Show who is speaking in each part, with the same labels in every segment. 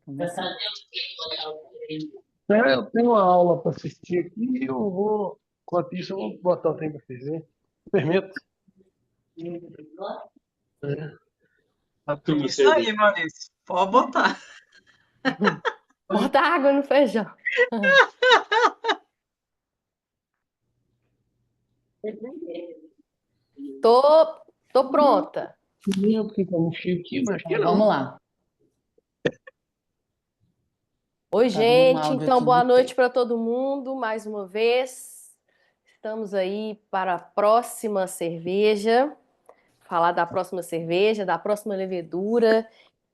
Speaker 1: Começar.
Speaker 2: Eu tenho uma aula para assistir aqui e eu vou, enquanto isso, eu vou botar o trem para ferver. Permito? É. A turma
Speaker 3: Isso aí, Maurício. Pode botar.
Speaker 1: Bota água no feijão. Tô pronta.
Speaker 2: Porque tá muito cheio aqui, mas aqui
Speaker 4: Então,
Speaker 2: não.
Speaker 4: vamos lá.
Speaker 1: Oi,
Speaker 4: Tá dando
Speaker 1: gente.
Speaker 4: áudio
Speaker 1: Então,
Speaker 4: aqui
Speaker 1: boa
Speaker 4: do
Speaker 1: noite para todo mundo, mais uma vez. Estamos aí para a próxima cerveja, falar da próxima cerveja, da próxima levedura.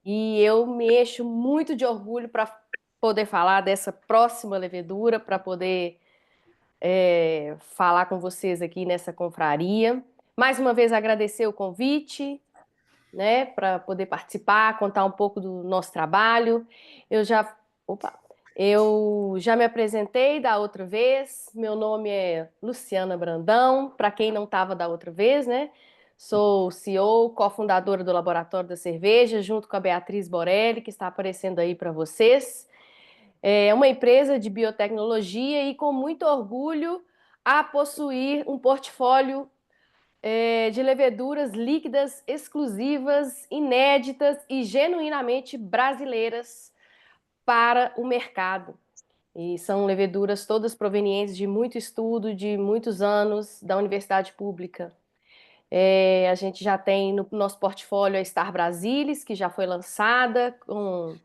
Speaker 1: E eu me encho muito de orgulho para poder falar dessa próxima levedura, para poder falar com vocês aqui nessa confraria. Mais uma vez agradecer o convite, né, para poder participar, contar um pouco do nosso trabalho. Opa, eu já me apresentei da outra vez. Meu nome é Luciana Brandão, para quem não estava da outra vez, né? Sou CEO, cofundadora do Laboratório da Cerveja, junto com a Beatriz Borelli, que está aparecendo aí para vocês. É uma empresa de biotecnologia e com muito orgulho a possuir um portfólio de leveduras líquidas, exclusivas, inéditas e genuinamente brasileiras para o mercado. E são leveduras todas provenientes de muito estudo, de muitos anos, da universidade pública. A gente já tem no nosso portfólio a Star Brasilis, que já foi lançada com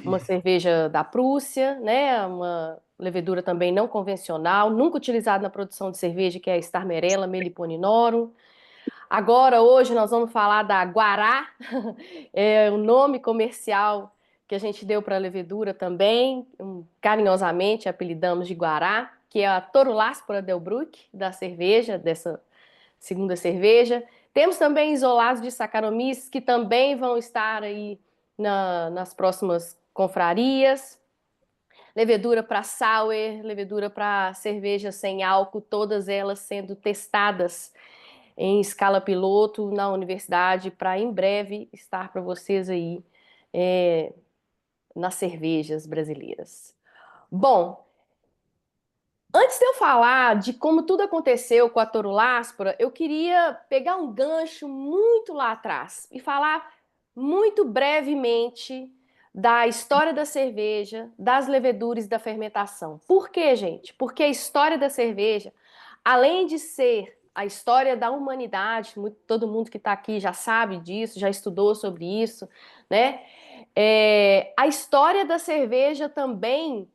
Speaker 1: uma cerveja da Prússia, né? Uma levedura também não convencional, nunca utilizada na produção de cerveja, que é a Star Merella Melliponinorum. Agora, hoje, nós vamos falar da Guará, é o nome comercial que a gente deu para a levedura também, carinhosamente apelidamos de Guará, que é a Toruláspora Delbruck, da cerveja, dessa segunda cerveja. Temos também isolados de Saccharomyces, que também vão estar aí nas próximas confrarias. Levedura para sour, levedura para cerveja sem álcool, todas elas sendo testadas em escala piloto na universidade para em breve estar para vocês aí nas cervejas brasileiras. Bom, antes de eu falar de como tudo aconteceu com a Toruláspora, eu queria pegar um gancho muito lá atrás e falar muito brevemente da história da cerveja, das leveduras e da fermentação. Por quê, gente? Porque a história da cerveja, além de ser a história da humanidade, todo mundo que está aqui já sabe disso, já estudou sobre isso, né? A história da cerveja também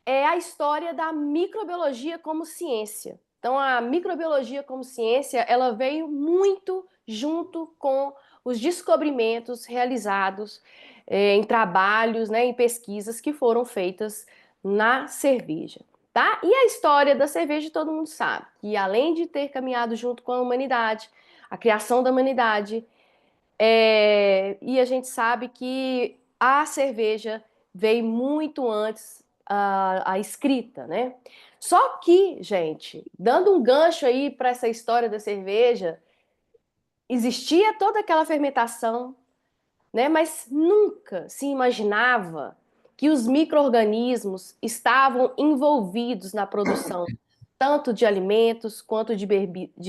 Speaker 1: é a história da microbiologia como ciência. Então, a microbiologia como ciência, ela veio muito junto com os descobrimentos realizados em trabalhos, né, em pesquisas que foram feitas na cerveja. Tá? E a história da cerveja todo mundo sabe, que além de ter caminhado junto com a humanidade, a criação da humanidade, e a gente sabe que a cerveja veio muito antes a escrita, né? Só que, gente, dando um gancho aí para essa história da cerveja, existia toda aquela fermentação, né? Mas nunca se imaginava que os micro-organismos estavam envolvidos na produção tanto de alimentos quanto de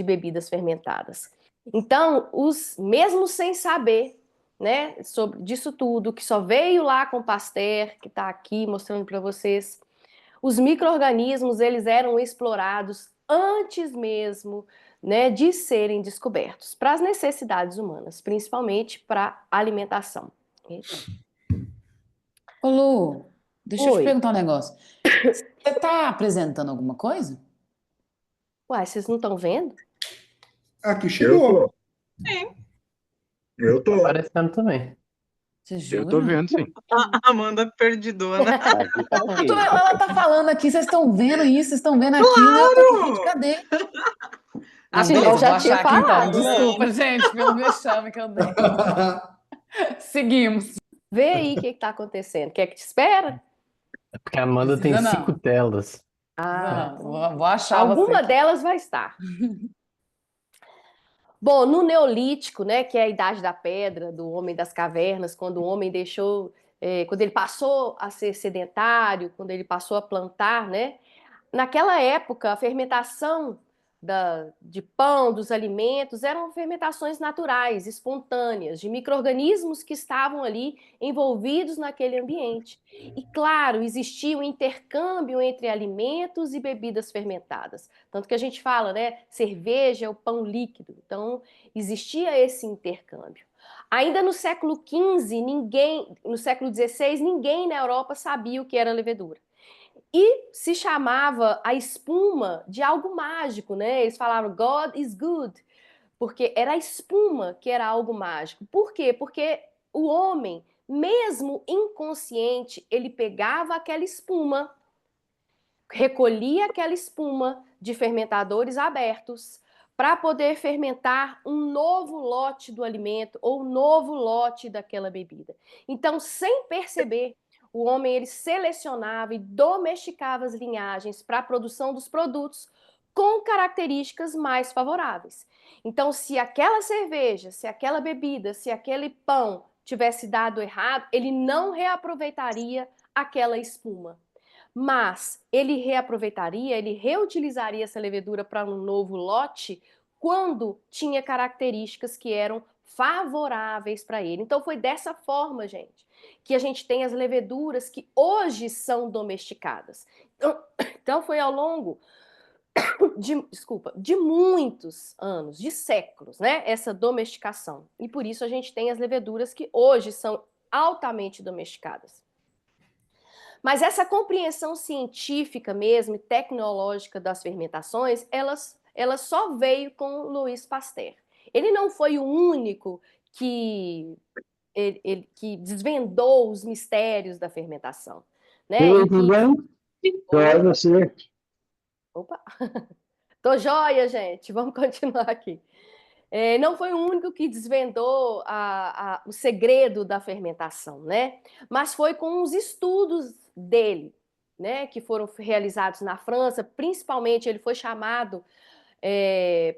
Speaker 1: bebidas fermentadas. Então, mesmo sem saber, né, sobre disso tudo, que só veio lá com o Pasteur, que está aqui mostrando para vocês, os micro-organismos eles eram explorados antes mesmo, né, de serem descobertos para as necessidades humanas, principalmente para alimentação.
Speaker 4: Ô, Lu, deixa eu te
Speaker 1: Oi.
Speaker 4: perguntar um negócio. Você está apresentando alguma coisa?
Speaker 1: Uai, vocês não estão vendo?
Speaker 5: Aqui
Speaker 2: Eu
Speaker 5: chegou.
Speaker 2: tô.
Speaker 3: Sim.
Speaker 5: Eu tô.
Speaker 2: Aparecendo também.
Speaker 4: Você
Speaker 6: Eu tô
Speaker 4: jura?
Speaker 6: vendo, sim.
Speaker 3: A Amanda perdidona.
Speaker 6: Aqui tá aqui.
Speaker 4: Ela tá falando aqui, vocês estão vendo isso, vocês estão vendo aquilo, e eu tô aqui, gente, cadê? Não,
Speaker 1: Senão
Speaker 4: beleza,
Speaker 1: já
Speaker 4: vou
Speaker 1: tinha
Speaker 4: achar aqui então.
Speaker 1: falado, né?
Speaker 4: Desculpa, gente, pelo vexame que eu dei. Seguimos.
Speaker 1: Vê aí o que está acontecendo. Quer que te espera?
Speaker 2: É porque a Amanda tem
Speaker 4: Precisa não.
Speaker 2: 5 telas.
Speaker 4: Não, vou achar
Speaker 1: Alguma
Speaker 4: você.
Speaker 1: delas vai estar. Bom, no Neolítico, né, que é a idade da pedra, do homem das cavernas, quando o homem deixou quando ele passou a ser sedentário, quando ele passou a plantar, né? Naquela época, a fermentação de pão, dos alimentos, eram fermentações naturais, espontâneas, de micro-organismos que estavam ali envolvidos naquele ambiente. E, claro, existia um intercâmbio entre alimentos e bebidas fermentadas. Tanto que a gente fala, né? Cerveja é o pão líquido. Então, existia esse intercâmbio. Ainda no século XV, no século XVI, ninguém na Europa sabia o que era levedura. E se chamava a espuma de algo mágico, né? Eles falavam God is good, porque era a espuma que era algo mágico. Por quê? Porque o homem, mesmo inconsciente, ele pegava aquela espuma, recolhia aquela espuma de fermentadores abertos para poder fermentar um novo lote do alimento ou um novo lote daquela bebida. Então, sem perceber, o homem ele selecionava e domesticava as linhagens para a produção dos produtos com características mais favoráveis. Então, se aquela cerveja, se aquela bebida, se aquele pão tivesse dado errado, ele não reaproveitaria aquela espuma. Mas ele reaproveitaria, ele reutilizaria essa levedura para um novo lote quando tinha características que eram favoráveis para ele. Então foi dessa forma, gente, que a gente tem as leveduras que hoje são domesticadas. Então foi ao longo de muitos anos, de séculos, né, essa domesticação. E por isso a gente tem as leveduras que hoje são altamente domesticadas. Mas essa compreensão científica mesmo e tecnológica das fermentações, ela só veio com Louis Pasteur. Ele não foi o único que desvendou os mistérios da fermentação, né?
Speaker 2: Tudo bem? Joia, você.
Speaker 1: Opa! Tô joia, gente. Vamos continuar aqui. Não foi o único que desvendou o segredo da fermentação, né? Mas foi com os estudos dele, né? Que foram realizados na França, principalmente ele foi chamado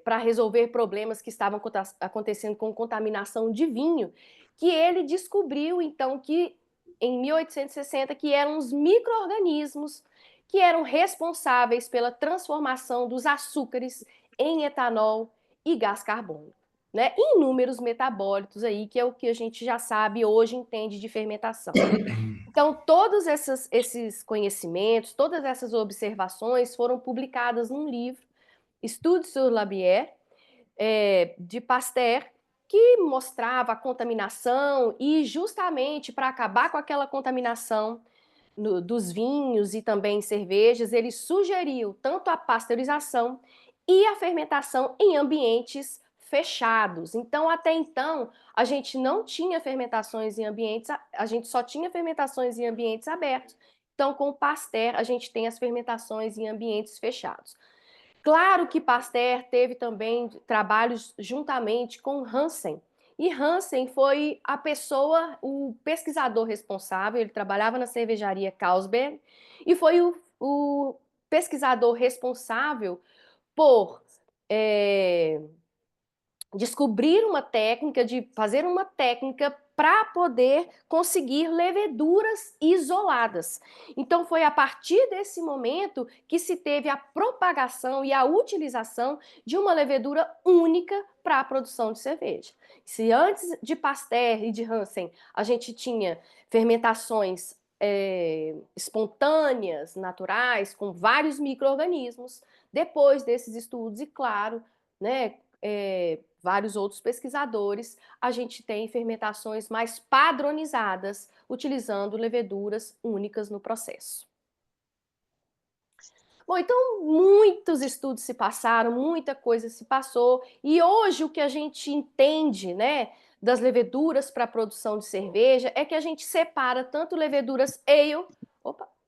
Speaker 1: para resolver problemas que estavam acontecendo com contaminação de vinho, que ele descobriu, então, que em 1860, que eram os micro-organismos que eram responsáveis pela transformação dos açúcares em etanol e gás carbônico, né? E inúmeros metabólitos aí, que é o que a gente já sabe hoje, entende de fermentação. Então, todos esses conhecimentos, todas essas observações foram publicadas num livro, Estudes sur la bière, de Pasteur, que mostrava a contaminação e justamente para acabar com aquela contaminação dos vinhos e também cervejas, ele sugeriu tanto a pasteurização e a fermentação em ambientes fechados. Então, até então, a gente não tinha fermentações em ambientes, a gente só tinha fermentações em ambientes abertos. Então, com o Pasteur, a gente tem as fermentações em ambientes fechados. Claro que Pasteur teve também trabalhos juntamente com Hansen. E Hansen foi a pessoa, o pesquisador responsável, ele trabalhava na cervejaria Carlsberg, e foi o pesquisador responsável por descobrir uma técnica, de fazer uma técnica para poder conseguir leveduras isoladas. Então foi a partir desse momento que se teve a propagação e a utilização de uma levedura única para a produção de cerveja. Se antes de Pasteur e de Hansen a gente tinha fermentações espontâneas, naturais, com vários micro-organismos, depois desses estudos, e claro, né, vários outros pesquisadores, a gente tem fermentações mais padronizadas, utilizando leveduras únicas no processo. Bom, então muitos estudos se passaram, muita coisa se passou, e hoje o que a gente entende, né, das leveduras para a produção de cerveja é que a gente separa tanto leveduras ale,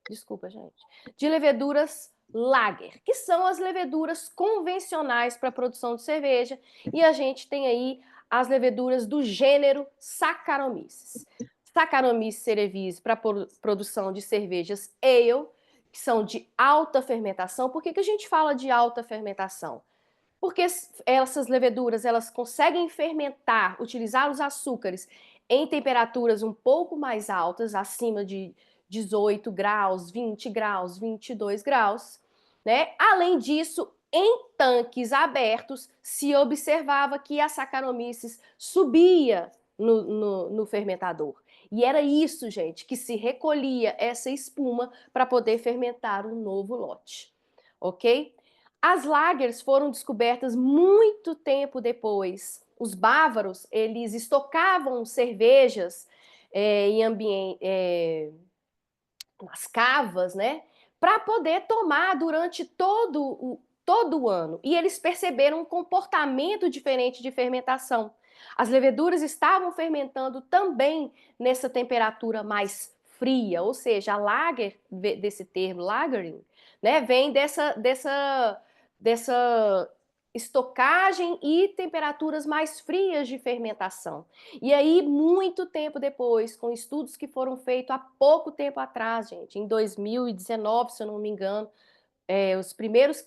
Speaker 1: desculpa, gente, de leveduras lager, que são as leveduras convencionais para a produção de cerveja, e a gente tem aí as leveduras do gênero Saccharomyces. Saccharomyces cerevisiae para a produção de cervejas ale, que são de alta fermentação. Por que a gente fala de alta fermentação? Porque essas leveduras, elas conseguem fermentar, utilizar os açúcares em temperaturas um pouco mais altas, acima de 18 graus, 20 graus, 22 graus, né? Além disso, em tanques abertos, se observava que a Saccharomyces subia no fermentador. E era isso, gente, que se recolhia essa espuma para poder fermentar um novo lote, ok? As lagers foram descobertas muito tempo depois. Os bávaros, eles estocavam cervejas em ambiente, nas cavas, né, para poder tomar durante todo o ano. E eles perceberam um comportamento diferente de fermentação. As leveduras estavam fermentando também nessa temperatura mais fria, ou seja, a lager, desse termo lagering, né, vem dessa estocagem e temperaturas mais frias de fermentação. E aí, muito tempo depois, com estudos que foram feitos há pouco tempo atrás, gente, em 2019, se eu não me engano, os primeiros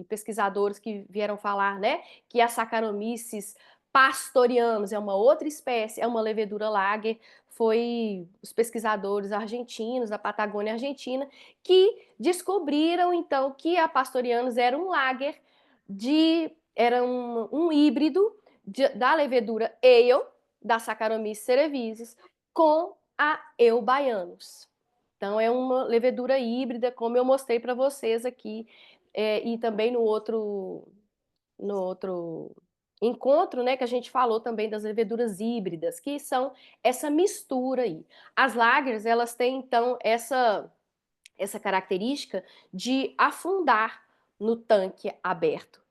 Speaker 1: pesquisadores que vieram falar, né, que a Saccharomyces pastorianus é uma outra espécie, é uma levedura lager, foi os pesquisadores argentinos, da Patagônia Argentina, que descobriram, então, que a pastorianus era um lager era um híbrido da levedura ale, da Saccharomyces cerevisiae, com a Eubaianus. Então, é uma levedura híbrida, como eu mostrei para vocês aqui, e também no outro encontro, né, que a gente falou também das leveduras híbridas, que são essa mistura aí. As lagers, elas têm, então, essa característica de afundar no tanque aberto,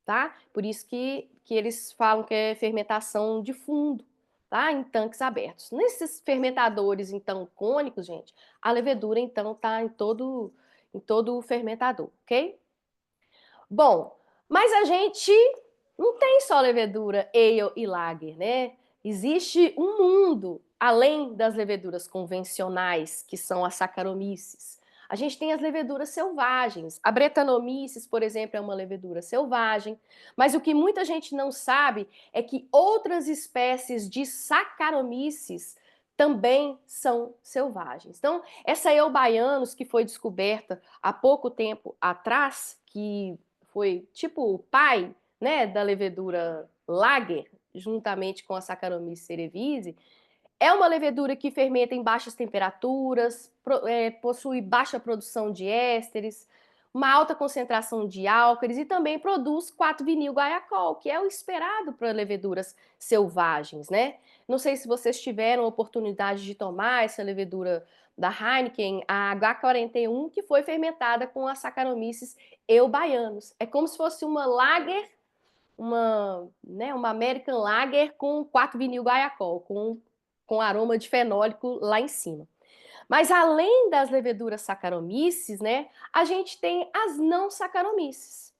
Speaker 1: tá? Por isso que eles falam que é fermentação de fundo, tá? Em tanques abertos. Nesses fermentadores, então, cônicos, gente, a levedura, então, tá em todo o fermentador, ok? Bom, mas a gente não tem só levedura ale e lager, né? Existe um mundo além das leveduras convencionais, que são as Saccharomyces. A gente tem as leveduras selvagens. A Brettanomyces, por exemplo, é uma levedura selvagem. Mas o que muita gente não sabe é que outras espécies de Saccharomyces também são selvagens. Então, essa Eubaianus, que foi descoberta há pouco tempo atrás, que foi tipo o pai, né, da levedura lager, juntamente com a Saccharomyces cerevisiae, é uma levedura que fermenta em baixas temperaturas, possui baixa produção de ésteres, uma alta concentração de álcalis e também produz 4-vinil-guaiacol, que é o esperado para leveduras selvagens, né? Não sei se vocês tiveram a oportunidade de tomar essa levedura da Heineken, a H41, que foi fermentada com a Saccharomyces eubaianus. É como se fosse uma lager, uma American Lager com 4-vinil-guaiacol, com aroma de fenólico lá em cima. Mas além das leveduras Saccharomyces, né, a gente tem as não Saccharomyces.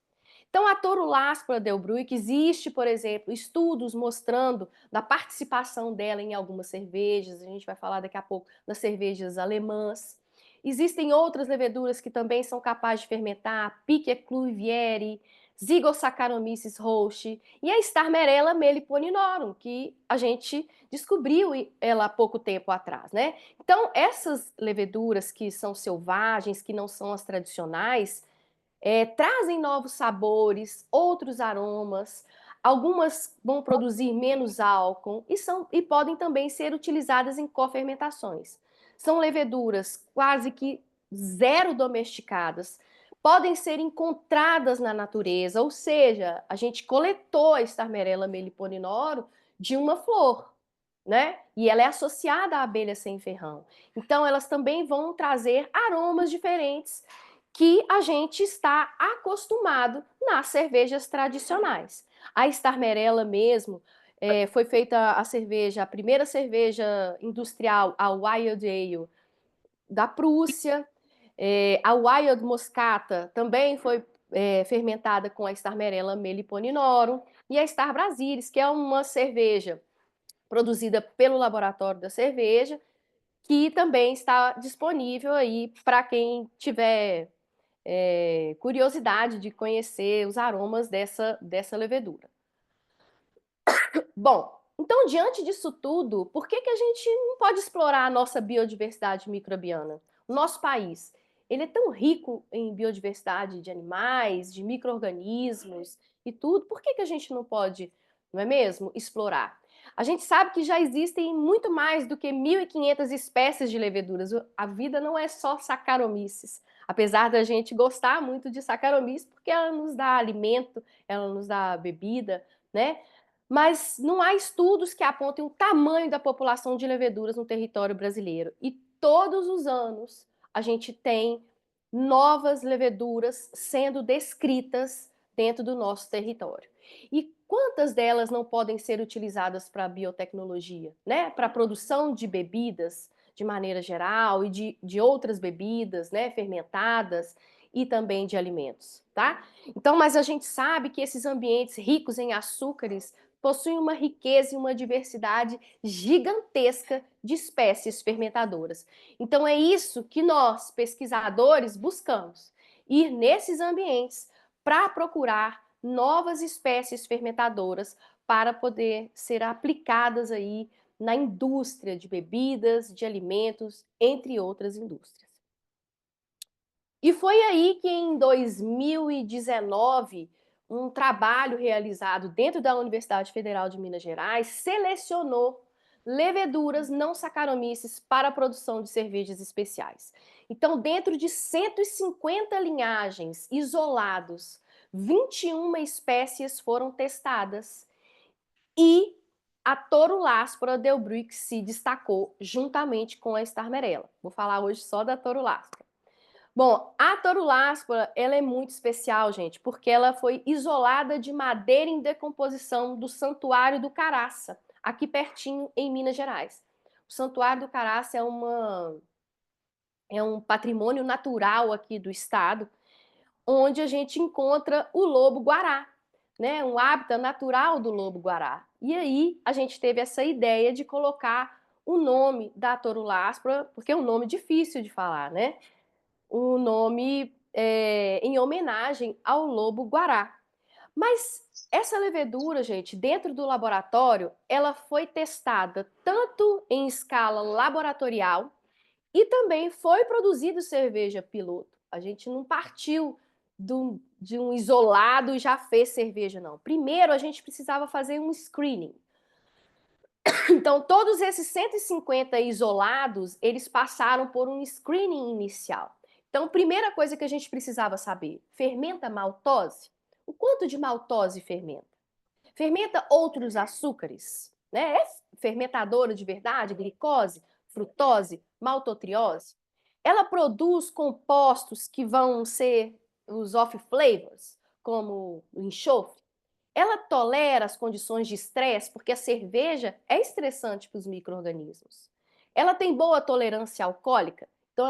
Speaker 1: Então, a Toruláspora delbruica, existe, por exemplo, estudos mostrando da participação dela em algumas cervejas, a gente vai falar daqui a pouco das cervejas alemãs. Existem outras leveduras que também são capazes de fermentar, Pichia cluivieri, Zygosaccharomyces roxi e a Starmerella melliponinorum, que a gente descobriu ela há pouco tempo atrás, né? Então, essas leveduras que são selvagens, que não são as tradicionais, trazem novos sabores, outros aromas, algumas vão produzir menos álcool e podem também ser utilizadas em cofermentações. São leveduras quase que zero domesticadas, podem ser encontradas na natureza, ou seja, a gente coletou a Starmerella melliponinorum de uma flor, né? E ela é associada à abelha sem ferrão. Então, elas também vão trazer aromas diferentes que a gente está acostumado nas cervejas tradicionais. A Starmerella mesmo, foi feita a primeira cerveja industrial, a Wild Ale, da Prússia. A Wild Moscata também foi fermentada com a Starmerella melliponinorum. E a Star Brasilis, que é uma cerveja produzida pelo Laboratório da Cerveja, que também está disponível aí para quem tiver curiosidade de conhecer os aromas dessa levedura. Bom, Então, diante disso tudo, por que que a gente não pode explorar a nossa biodiversidade microbiana? O nosso país, ele é tão rico em biodiversidade de animais, de micro-organismos e tudo, por que que a gente não pode, não é mesmo, explorar? A gente sabe que já existem muito mais do que 1.500 espécies de leveduras. A vida não é só Saccharomyces. Apesar da gente gostar muito de Saccharomyces, porque ela nos dá alimento, ela nos dá bebida, né? Mas não há estudos que apontem o tamanho da população de leveduras no território brasileiro. E todos os anos a gente tem novas leveduras sendo descritas dentro do nosso território. E quantas delas não podem ser utilizadas para a biotecnologia, né? Para a produção de bebidas de maneira geral e de outras bebidas, né? Fermentadas e também de alimentos, tá? Então, mas a gente sabe que esses ambientes ricos em açúcares possuem uma riqueza e uma diversidade gigantesca de espécies fermentadoras. Então é isso que nós, pesquisadores, buscamos, ir nesses ambientes para procurar novas espécies fermentadoras para poder ser aplicadas aí na indústria de bebidas, de alimentos, entre outras indústrias. E foi aí que em 2019, um trabalho realizado dentro da Universidade Federal de Minas Gerais selecionou leveduras não Saccharomyces para a produção de cervejas especiais. Então, dentro de 150 linhagens isolados, 21 espécies foram testadas e a Toruláspora delbruex se destacou juntamente com a Starmerella. Vou falar hoje só da Toruláspora. Bom, a Toruláspora, ela é muito especial, gente, porque ela foi isolada de madeira em decomposição do Santuário do Caraça, aqui pertinho em Minas Gerais. O Santuário do Caraça é um patrimônio natural aqui do estado, onde a gente encontra o lobo-guará, né? Um hábitat natural do lobo-guará. E aí a gente teve essa ideia de colocar o nome da Toruláspora, porque é um nome difícil de falar, né? O nome em homenagem ao lobo-guará. Mas essa levedura, gente, dentro do laboratório, ela foi testada tanto em escala laboratorial e também foi produzido cerveja piloto. A gente não partiu de um isolado e já fez cerveja, não. Primeiro, a gente precisava fazer um screening. Então, todos esses 150 isolados, eles passaram por um screening inicial. Então, primeira coisa que a gente precisava saber, fermenta maltose? O quanto de maltose fermenta? Fermenta outros açúcares? Né? É fermentadora de verdade? Glicose, frutose, maltotriose? Ela produz compostos que vão ser os off-flavors, como o enxofre? Ela tolera as condições de estresse, porque a cerveja é estressante para os micro-organismos. Ela tem boa tolerância alcoólica, então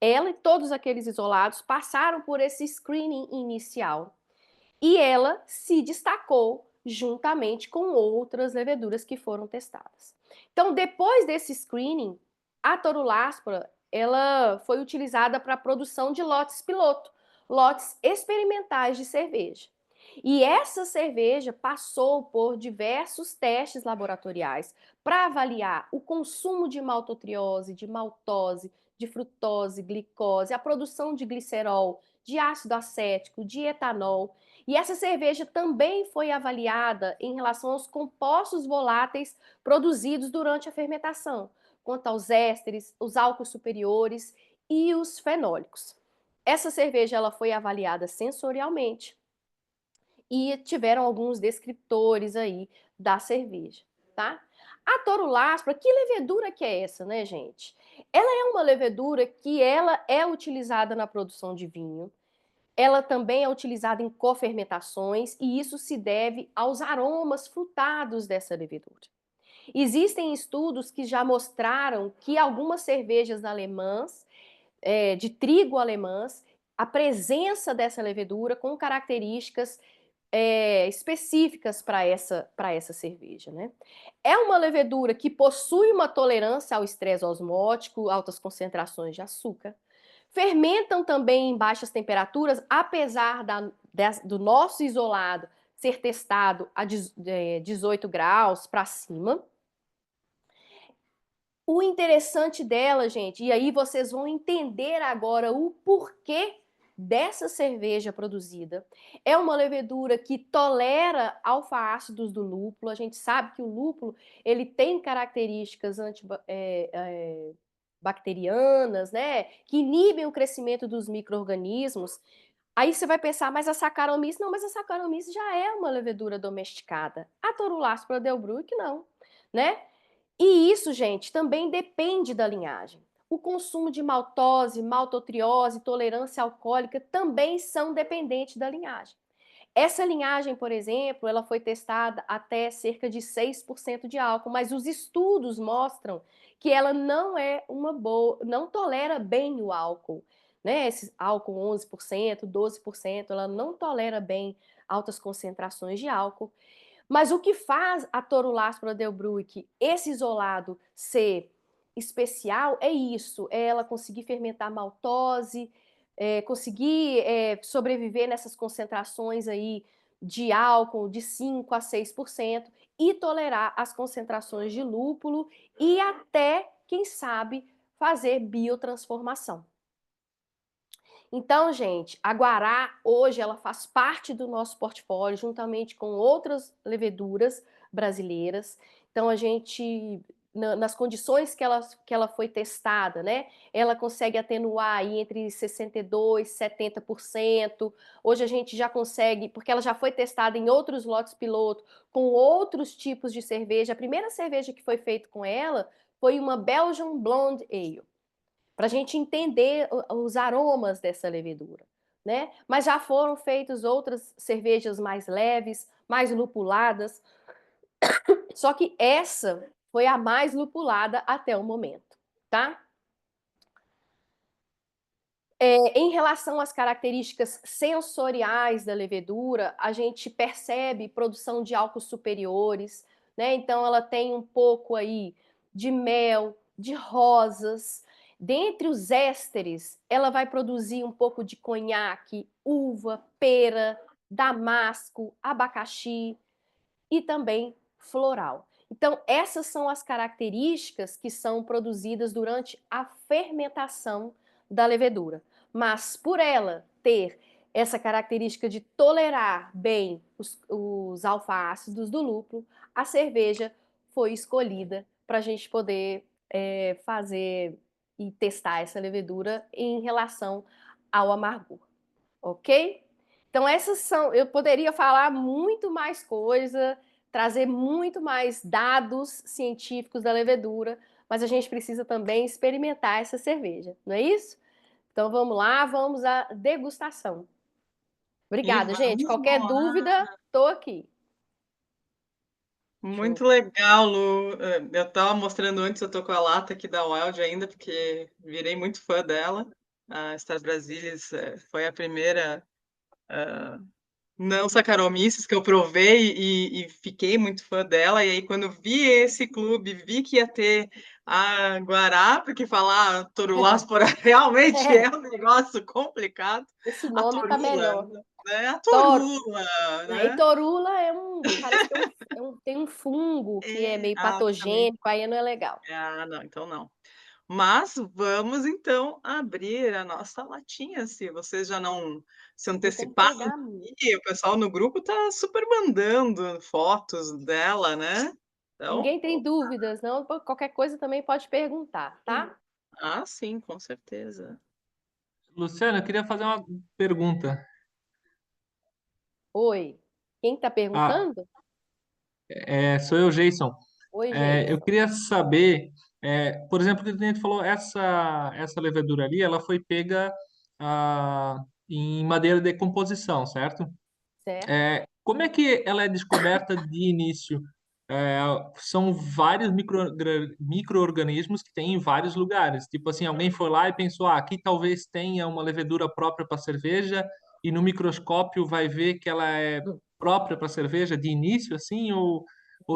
Speaker 1: ela e todos aqueles isolados passaram por esse screening inicial. E ela se destacou juntamente com outras leveduras que foram testadas. Então, depois desse screening, a Toruláspora, ela foi utilizada para a produção de lotes piloto, lotes experimentais de cerveja. E essa cerveja passou por diversos testes laboratoriais para avaliar o consumo de maltotriose, de maltose, de frutose, glicose, a produção de glicerol, de ácido acético, de etanol. E essa cerveja também foi avaliada em relação aos compostos voláteis produzidos durante a fermentação, quanto aos ésteres, os álcools superiores e os fenólicos. Essa cerveja ela foi avaliada sensorialmente e tiveram alguns descriptores aí da cerveja, tá? A Toruláspora, que levedura que é essa, né, gente? Ela é uma levedura que ela é utilizada na produção de vinho, ela também é utilizada em cofermentações e isso se deve aos aromas frutados dessa levedura. Existem estudos que já mostraram que algumas cervejas alemãs, de trigo alemãs, a presença dessa levedura com características específicas para essa cerveja, né? É uma levedura que possui uma tolerância ao estresse osmótico, altas concentrações de açúcar. Fermentam também em baixas temperaturas, apesar do nosso isolado ser testado a 18 graus para cima. O interessante dela, gente, e aí vocês vão entender agora o porquê dessa cerveja produzida. É uma levedura que tolera alfa-ácidos do lúpulo. A gente sabe que o lúpulo ele tem características bacterianas, né, que inibem o crescimento dos micro-organismos. Aí você vai pensar, mas a Saccharomyces, não, mas a Saccharomyces já é uma levedura domesticada. A Toruláspora delbrueck não, né? E isso, gente, também depende da linhagem. O consumo de maltose, maltotriose, tolerância alcoólica também são dependentes da linhagem. Essa linhagem, por exemplo, ela foi testada até cerca de 6% de álcool, mas os estudos mostram que ela não é uma boa, não tolera bem o álcool, né? Esse álcool 11%, 12%, ela não tolera bem altas concentrações de álcool. Mas o que faz a Toruláspora delbrueck, esse isolado, ser especial é isso, é ela conseguir fermentar maltose, conseguir sobreviver nessas concentrações aí de álcool de 5 a 6% e tolerar as concentrações de lúpulo e até, quem sabe, fazer biotransformação. Então, gente, a Guará hoje ela faz parte do nosso portfólio juntamente com outras leveduras brasileiras. Então, a gente nas condições que ela foi testada, né? Ela consegue atenuar aí entre 62% e 70%. Hoje a gente já consegue, porque ela já foi testada em outros lotes piloto com outros tipos de cerveja. A primeira cerveja que foi feita com ela foi uma Belgian Blonde Ale, para a gente entender os aromas dessa levedura, né? Mas já foram feitas outras cervejas mais leves, mais lupuladas, só que essa foi a mais lupulada até o momento, tá? Em relação às características sensoriais da levedura, a gente percebe produção de álcools superiores, né? Então ela tem um pouco aí de mel, de rosas. Dentre os ésteres, ela vai produzir um pouco de conhaque, uva, pera, damasco, abacaxi e também floral. Então, essas são as características que são produzidas durante a fermentação da levedura. Mas por ela ter essa característica de tolerar bem os alfa-ácidos do lúpulo, a cerveja foi escolhida para a gente poder fazer e testar essa levedura em relação ao amargor, ok? Então essas são, eu poderia falar muito mais coisa, trazer muito mais dados científicos da levedura, mas a gente precisa também experimentar essa cerveja, não é isso? Então vamos lá, vamos à degustação.
Speaker 3: E
Speaker 1: Obrigada, gente.
Speaker 3: vamos
Speaker 1: Qualquer
Speaker 3: lá.
Speaker 1: dúvida, tô aqui.
Speaker 3: Muito legal, Lu. Eu estava mostrando antes, eu tô com a lata aqui da Wild ainda, porque virei muito fã dela. A Star Brasilis foi a primeira não Saccharomyces que eu provei e fiquei muito fã dela. E aí, quando vi esse clube, vi que ia ter a Guará, porque falar Toruláspora realmente é um negócio complicado.
Speaker 1: Esse
Speaker 3: A
Speaker 1: nome tá
Speaker 3: Torula,
Speaker 1: melhor.
Speaker 3: né? A
Speaker 1: Toro.
Speaker 3: Torula,
Speaker 1: Aí
Speaker 3: né?
Speaker 1: torula parece que tem um fungo que é meio
Speaker 3: Também.
Speaker 1: patogênico, aí não é legal.
Speaker 3: Ah, não, então não. Mas vamos então abrir a nossa latinha, se vocês já não se
Speaker 1: Não tem que
Speaker 3: anteciparam
Speaker 1: pegar muito.
Speaker 3: aqui, o pessoal no grupo tá super mandando fotos dela, né? Então,
Speaker 1: Ninguém tem dúvidas, não? Qualquer coisa também pode perguntar, tá?
Speaker 3: sim, com certeza.
Speaker 6: Luciana, eu queria fazer uma pergunta.
Speaker 1: Oi. Quem tá
Speaker 6: Ah,
Speaker 1: perguntando?
Speaker 6: sou eu, Jason.
Speaker 1: Oi,
Speaker 6: Eu
Speaker 1: Geison.
Speaker 6: queria saber, por exemplo, que a gente falou, essa levedura ali, ela foi pega em madeira de decomposição, certo?
Speaker 1: Certo?
Speaker 6: Como é que ela é descoberta de início? É, São vários micro-organismos que tem em vários lugares. Tipo assim, alguém foi lá e pensou, aqui talvez tenha uma levedura própria para cerveja, e no microscópio vai ver que ela é própria para cerveja de início, assim, ou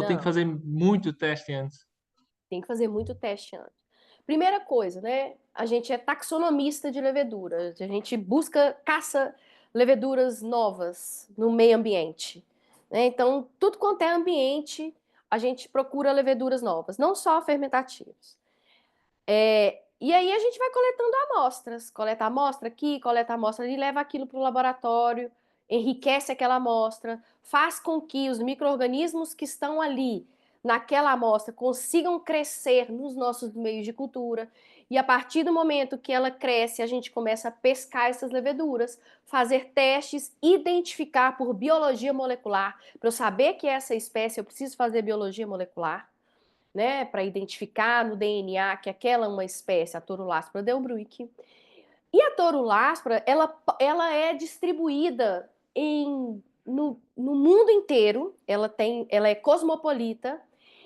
Speaker 6: tem que
Speaker 1: Não,
Speaker 6: fazer muito teste antes?
Speaker 1: tem que fazer muito teste antes. Primeira coisa, né? A gente é taxonomista de leveduras. A gente busca, caça leveduras novas no meio ambiente. né? Então, tudo quanto é ambiente, a gente procura leveduras novas, não só fermentativas. E aí a gente vai coletando amostras, coleta a amostra aqui, coleta a amostra ali, leva aquilo para o laboratório, enriquece aquela amostra, faz com que os micro-organismos que estão ali naquela amostra consigam crescer nos nossos meios de cultura. E a partir do momento que ela cresce, a gente começa a pescar essas leveduras, fazer testes, identificar por biologia molecular. Para eu saber que essa espécie, eu preciso fazer biologia molecular, né, para identificar no DNA que aquela é uma espécie, a Torulaspora delbrueckii. E a Torulaspora, ela é distribuída no mundo inteiro, ela é cosmopolita,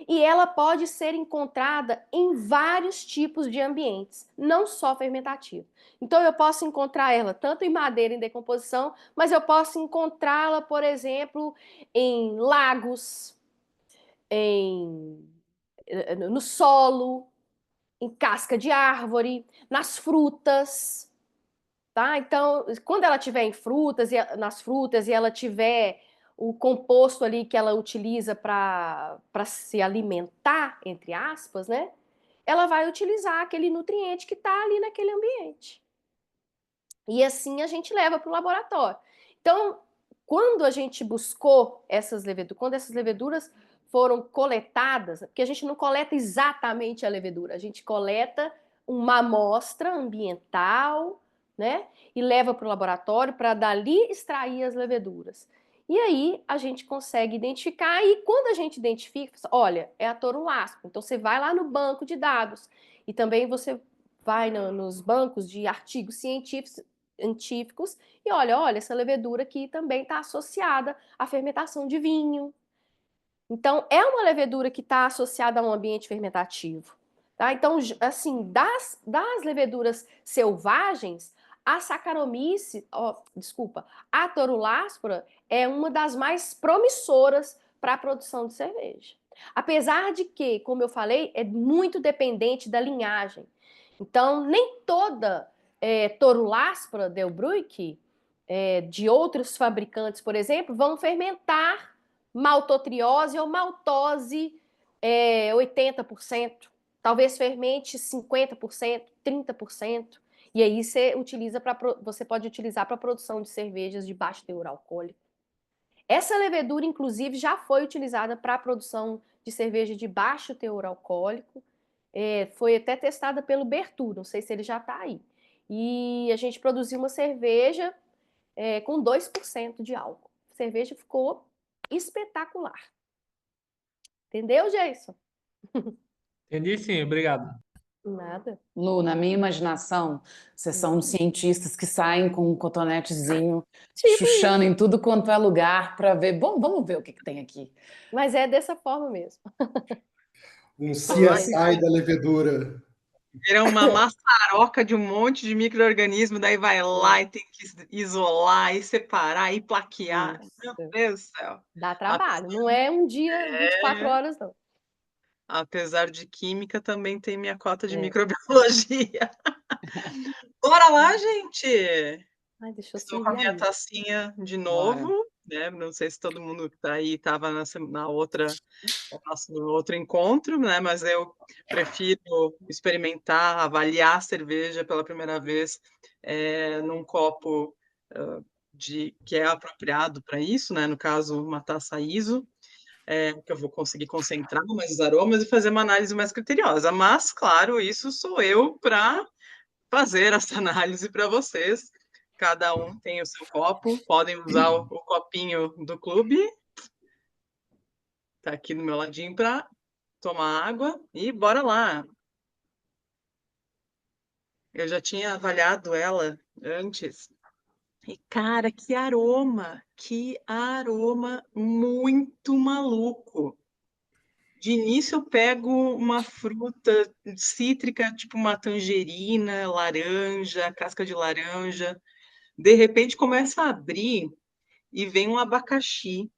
Speaker 1: e ela pode ser encontrada em vários tipos de ambientes, não só fermentativo. Então, eu posso encontrar ela tanto em madeira em decomposição, mas eu posso encontrá-la, por exemplo, em lagos, no solo, em casca de árvore, nas frutas, tá? Então, quando ela tiver em frutas, nas frutas, e ela tiver o composto ali que ela utiliza para se alimentar, entre aspas, né? Ela vai utilizar aquele nutriente que está ali naquele ambiente. E assim a gente leva para o laboratório. Então, quando a gente buscou essas leveduras, quando essas leveduras foram coletadas, porque a gente não coleta exatamente a levedura, a gente coleta uma amostra ambiental, né? E leva para o laboratório para dali extrair as leveduras. E aí a gente consegue identificar, e quando a gente identifica, olha, é a Torulaspora. Então você vai lá no banco de dados e também você vai nos bancos de artigos científicos e olha, essa levedura aqui também está associada à fermentação de vinho. Então, é uma levedura que está associada a um ambiente fermentativo. Tá? Então, assim, das leveduras selvagens, a Saccharomyces, a Torulaspora é uma das mais promissoras para a produção de cerveja. Apesar de que, como eu falei, é muito dependente da linhagem. Então, nem toda Torulaspora delbrueckii, de outros fabricantes, por exemplo, vão fermentar maltotriose ou maltose 80%. Talvez fermente 50%, 30%. E aí você pode utilizar para a produção de cervejas de baixo teor alcoólico. Essa levedura, inclusive, já foi utilizada para a produção de cerveja de baixo teor alcoólico. Foi até testada pelo Bertu, não sei se ele já está aí. E a gente produziu uma cerveja com 2% de álcool. A cerveja ficou espetacular. Entendeu, Jason?
Speaker 6: Entendi, sim, obrigado.
Speaker 1: Nada.
Speaker 4: Lu, na minha imaginação, vocês são cientistas que saem com um cotonetezinho,
Speaker 1: Tipo
Speaker 4: chuchando em tudo quanto é lugar para ver. Bom, vamos ver o que tem aqui.
Speaker 1: Mas é dessa forma mesmo.
Speaker 5: Um
Speaker 1: Mas,
Speaker 5: CSI da levedura.
Speaker 3: Vira uma maçaroca de um monte de micro-organismo, daí vai lá e tem que isolar, e separar, e plaquear. Meu
Speaker 1: Isso.
Speaker 3: Deus do céu.
Speaker 1: Dá trabalho. Não é um dia, 24 horas, não.
Speaker 3: Apesar de química, também tem minha cota de
Speaker 1: É.
Speaker 3: microbiologia. Bora lá, gente!
Speaker 1: Ai, deixa eu
Speaker 3: Estou com a
Speaker 1: servir a
Speaker 3: minha
Speaker 1: minha.
Speaker 3: tacinha de
Speaker 4: Bora.
Speaker 3: novo, né? Não sei se todo mundo que está aí estava no outro encontro, né? Mas eu prefiro experimentar, avaliar a cerveja pela primeira vez num copo que é apropriado para isso, né? No caso, uma taça ISO, que eu vou conseguir concentrar mais os aromas e fazer uma análise mais criteriosa. Mas, claro, isso sou eu para fazer essa análise para vocês. Cada um tem o seu copo, podem usar o copinho do clube. Tá aqui do meu ladinho para tomar água e bora lá. Eu já tinha avaliado ela antes. E, cara, que aroma muito maluco. De início eu pego uma fruta cítrica, tipo uma tangerina, laranja, casca de laranja. De repente começa a abrir e vem um abacaxi,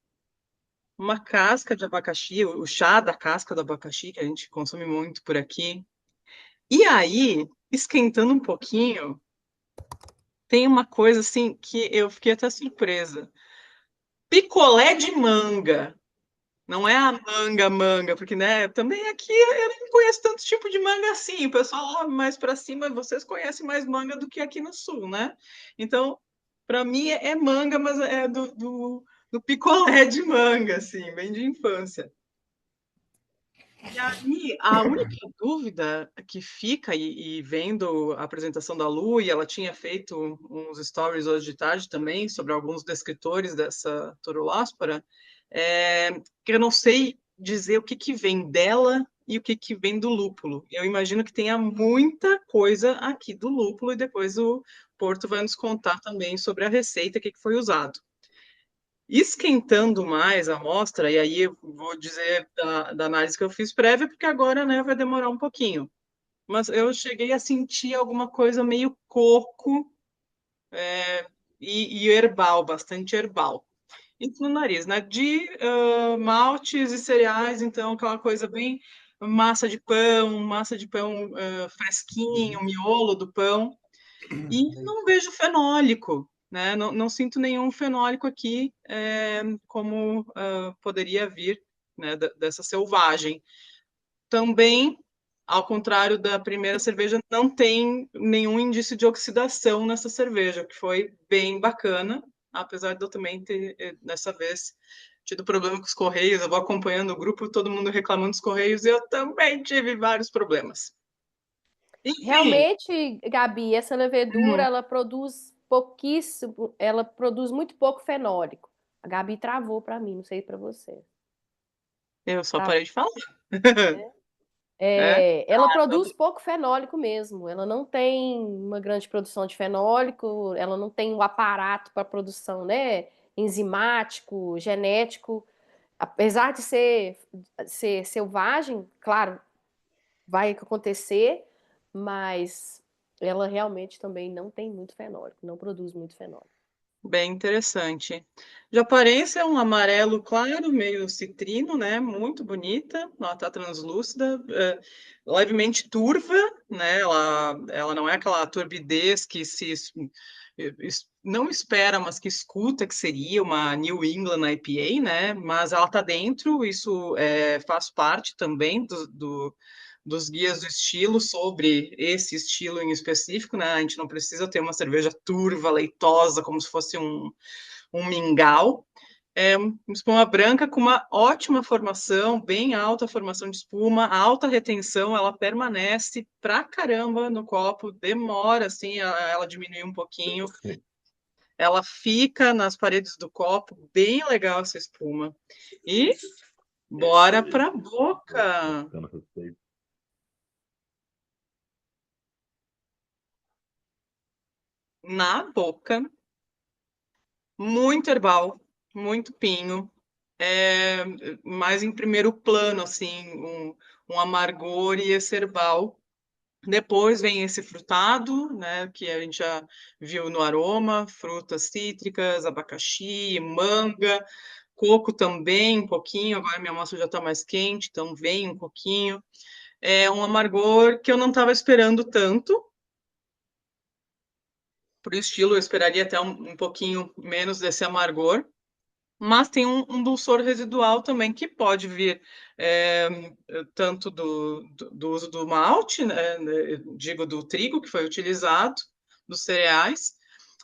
Speaker 3: uma casca de abacaxi, o chá da casca do abacaxi, que a gente consome muito por aqui. E aí, esquentando um pouquinho, tem uma coisa assim que eu fiquei até surpresa. picolé de manga. Não é a manga, porque, né, também aqui eu não conheço tanto tipo de manga assim. O pessoal lá mais para cima, vocês conhecem mais manga do que aqui no sul, né? Então, para mim é manga, mas é do picolé de manga, assim, bem de infância. E aí, a única dúvida que fica, e vendo a apresentação da Lu, e ela tinha feito uns stories hoje de tarde também sobre alguns descritores dessa Toruláspora, que eu não sei dizer o que vem dela e o que vem do lúpulo. Eu imagino que tenha muita coisa aqui do lúpulo, e depois o Porto vai nos contar também sobre a receita, o que foi usado. Esquentando mais a amostra, e aí eu vou dizer da análise que eu fiz prévia, porque agora, né, vai demorar um pouquinho. Mas eu cheguei a sentir alguma coisa meio coco, e herbal, bastante herbal. Isso no nariz, né? De maltes e cereais, então aquela coisa bem massa de pão fresquinho, miolo do pão. E não vejo fenólico, né? Não sinto nenhum fenólico aqui, como poderia vir, né, dessa selvagem. Também, ao contrário da primeira cerveja, não tem nenhum indício de oxidação nessa cerveja, que foi bem bacana, apesar de eu também ter, dessa vez, tido problema com os Correios. Eu vou acompanhando o grupo, todo mundo reclamando dos Correios, e eu também tive vários problemas. Enfim,
Speaker 1: Realmente, Gabi, essa levedura, ela produz pouquíssimo, ela produz muito pouco fenólico. A Gabi travou para mim, não sei para você.
Speaker 3: eu só
Speaker 1: Travou,
Speaker 3: parei de falar.
Speaker 1: né?
Speaker 3: É?
Speaker 1: Ela produz pouco fenólico mesmo. Ela não tem uma grande produção de fenólico, ela não tem o aparato para produção, né, enzimático, genético. Apesar de ser selvagem, claro, vai acontecer, mas ela realmente também não tem muito fenólico, não produz muito fenólico.
Speaker 3: Bem interessante. De aparência, é um amarelo claro, meio citrino, né? Muito bonita. Ela tá translúcida, levemente turva, né? Ela não é aquela turbidez que não espera, mas que escuta que seria uma New England IPA, né? Mas ela tá dentro, isso faz parte também dos guias do estilo sobre esse estilo em específico, né? A gente não precisa ter uma cerveja turva, leitosa, como se fosse um mingau. É uma espuma branca com uma ótima formação, bem alta formação de espuma, alta retenção, ela permanece pra caramba no copo, demora assim ela diminuir um pouquinho. Ela fica nas paredes do copo, bem legal essa espuma. E bora pra boca. Na boca, muito herbal, muito pinho, mais em primeiro plano, assim, um amargor e esse herbal. Depois vem esse frutado, né, que a gente já viu no aroma, frutas cítricas, abacaxi, manga, coco também, um pouquinho, agora minha amostra já está mais quente, então vem um pouquinho. É um amargor que eu não estava esperando tanto, por estilo eu esperaria até um pouquinho menos desse amargor, mas tem um dulçor residual também que pode vir tanto do uso do malte, né, digo, do trigo que foi utilizado, dos cereais,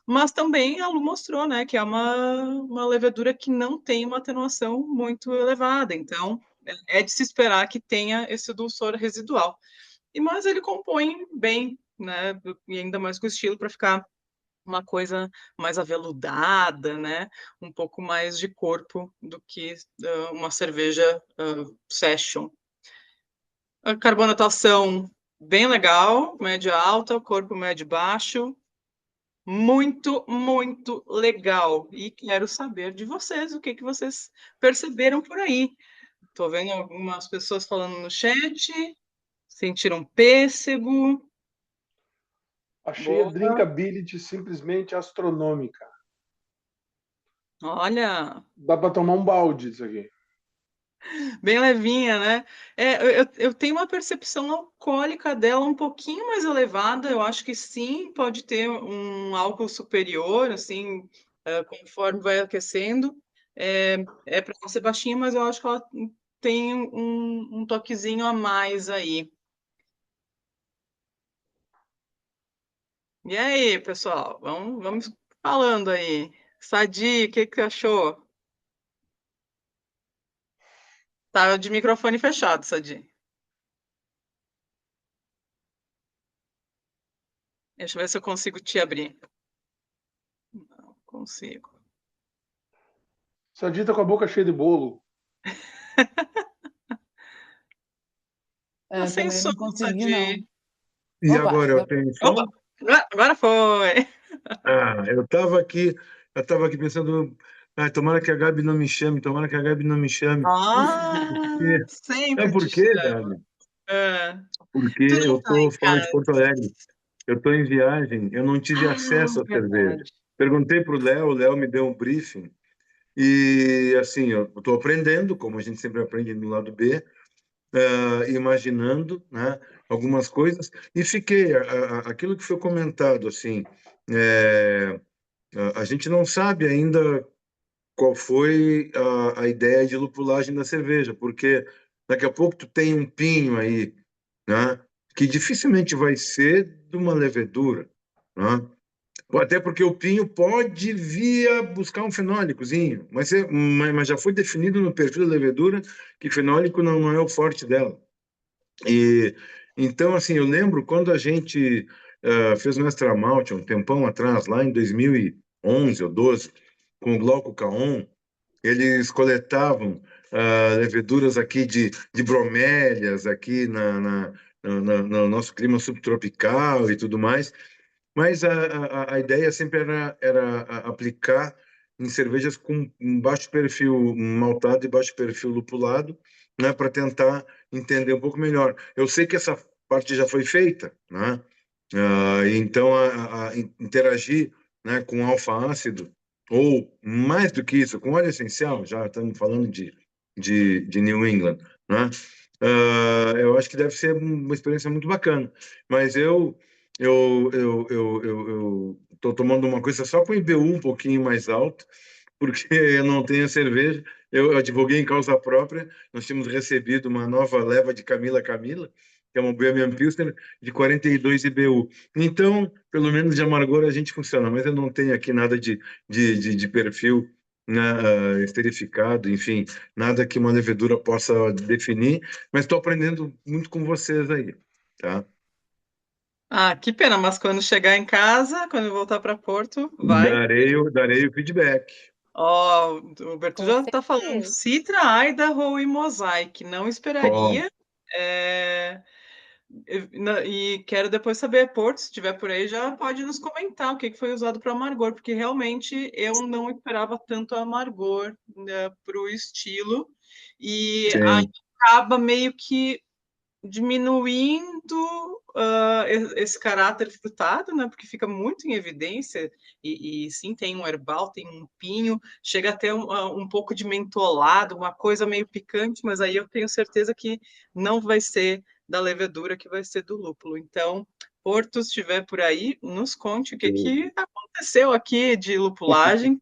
Speaker 3: mas também a Lu mostrou, né, que é uma levedura que não tem uma atenuação muito elevada, então é de se esperar que tenha esse dulçor residual. Mas ele compõe bem, né, e ainda mais com o estilo para ficar uma coisa mais aveludada, né, um pouco mais de corpo do que, uma cerveja, session. A carbonatação bem legal, média alta, corpo médio baixo, muito, muito legal. E quero saber de vocês, o que vocês perceberam por aí. Estou vendo algumas pessoas falando no chat, sentiram pêssego.
Speaker 2: Achei a
Speaker 3: Boa.
Speaker 2: drinkability simplesmente astronômica.
Speaker 3: Olha,
Speaker 2: Dá para tomar um balde disso aqui.
Speaker 3: bem levinha, né? Eu tenho uma percepção alcoólica dela um pouquinho mais elevada. Eu acho que sim, pode ter um álcool superior, assim, conforme vai aquecendo. É para ser baixinha, mas eu acho que ela tem um toquezinho a mais aí. E aí, pessoal, vamos falando aí. Sadi, o que que você achou? Tá de microfone fechado, Sadi. Deixa eu ver se eu consigo te abrir. Não consigo.
Speaker 2: Só dita com a boca cheia de bolo.
Speaker 3: Tá
Speaker 4: É,
Speaker 3: sem
Speaker 4: também
Speaker 3: som,
Speaker 4: não consegui, não.
Speaker 3: Sadi.
Speaker 5: E
Speaker 4: Opa,
Speaker 5: agora eu tenho
Speaker 3: Opa,
Speaker 5: som?
Speaker 3: agora foi.
Speaker 5: Ah, eu estava aqui pensando, tomara que a Gabi não me chame, tomara que a Gabi não me chame.
Speaker 3: Ah,
Speaker 5: Porque, sabe
Speaker 3: sempre te
Speaker 5: por quê,
Speaker 3: chamo.
Speaker 5: Gabi?
Speaker 3: Ah,
Speaker 5: Porque
Speaker 3: tu não
Speaker 5: eu
Speaker 3: tá em
Speaker 5: estou fora de
Speaker 3: casa.
Speaker 5: Porto Alegre, eu estou em viagem, eu não tive
Speaker 3: Ah,
Speaker 5: acesso à cerveja.
Speaker 3: verdade.
Speaker 5: Perguntei para o Léo me deu um briefing, e assim, eu estou aprendendo, como a gente sempre aprende no lado B, imaginando, né, algumas coisas, e fiquei, aquilo que foi comentado, assim, é, a gente não sabe ainda qual foi a ideia de lupulagem da cerveja, porque daqui a pouco tu tem um pinho aí, né, que dificilmente vai ser de uma levedura, né? Até porque o pinho pode vir a buscar um fenólicozinho, mas já foi definido no perfil da levedura que fenólico não é o forte dela. E então, assim, eu lembro quando a gente fez o Mestre Malte um tempão atrás, lá em 2011 ou 12, com o Glauco Caon, eles coletavam leveduras aqui de bromélias, aqui no nosso clima subtropical e tudo mais, mas a ideia sempre era aplicar em cervejas com um baixo perfil maltado e baixo perfil lupulado, né, para tentar entender um pouco melhor. Eu sei que essa parte já foi feita, né? Então, interagir, né, com alfa-ácido, ou mais do que isso, com óleo essencial, já estamos falando de New England, né? Eu acho que deve ser uma experiência muito bacana, mas eu estou tomando uma coisa só com IBU um pouquinho mais alto, porque eu não tenho cerveja. Eu advoguei em causa própria. Nós tínhamos recebido uma nova leva de Camila Camila, que é uma Bohemian Pilsner de 42 IBU. Então, pelo menos de amargor a gente funciona, mas eu não tenho aqui nada de perfil, né, esterificado, enfim, nada que uma levedura possa definir, mas estou aprendendo muito com vocês aí, tá?
Speaker 3: Ah, que pena, mas quando chegar em casa, quando eu voltar para Porto, vai.
Speaker 5: Darei o feedback.
Speaker 3: Ó, o Berto
Speaker 1: Com
Speaker 3: já está falando
Speaker 1: certeza.
Speaker 3: Citra, Idaho e Mosaic. Não
Speaker 5: Ó,
Speaker 3: esperaria. É, e quero depois saber, Porto, se estiver por aí, já pode nos comentar o que foi usado para amargor, porque realmente eu não esperava tanto amargor, né, para o estilo. E aí
Speaker 5: sim.
Speaker 3: acaba meio que diminuindo esse caráter frutado, né? Porque fica muito em evidência, e sim, tem um herbal, tem um pinho, chega a ter um pouco de mentolado, uma coisa meio picante, mas aí eu tenho certeza que não vai ser da levedura, que vai ser do lúpulo. Então, Porto, se estiver por aí, nos conte o que aconteceu aqui de lupulagem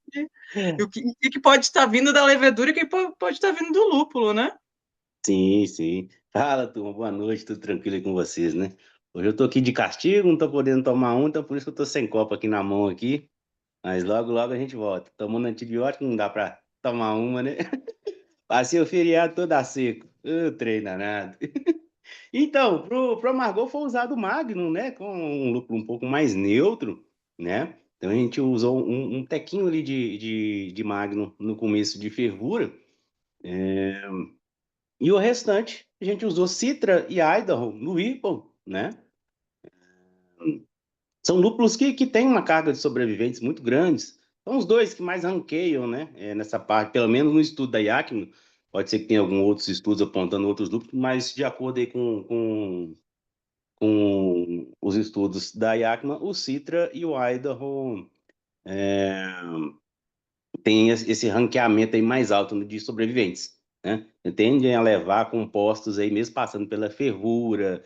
Speaker 3: e o que pode estar vindo da levedura e o que pode estar vindo do lúpulo, né?
Speaker 7: Sim, sim. Fala, turma, boa noite, tudo tranquilo aí com vocês, né? Hoje eu tô aqui de castigo, não tô podendo tomar um, então por isso que eu tô sem copo aqui na mão aqui, mas logo, logo a gente volta. Tomando antibiótico não dá pra tomar uma, né? Passei o feriado todo a seco. Ô, trem danado. Então, pro amargor foi usado o Magnum, né? Com um lúpulo um pouco mais neutro, né? Então a gente usou um tequinho ali de Magnum no começo de fervura. E o restante, a gente usou Citra e Idaho no Whipple, né? São lúpulos que têm uma carga de sobreviventes muito grandes. São os dois que mais ranqueiam, né? Nessa parte, pelo menos no estudo da Yakima. Pode ser que tenha alguns outros estudos apontando outros lúpulos, mas de acordo aí com os estudos da Yakima, o Citra e o Idaho têm esse ranqueamento aí mais alto de sobreviventes, né? Tendem a levar compostos aí, mesmo passando pela fervura,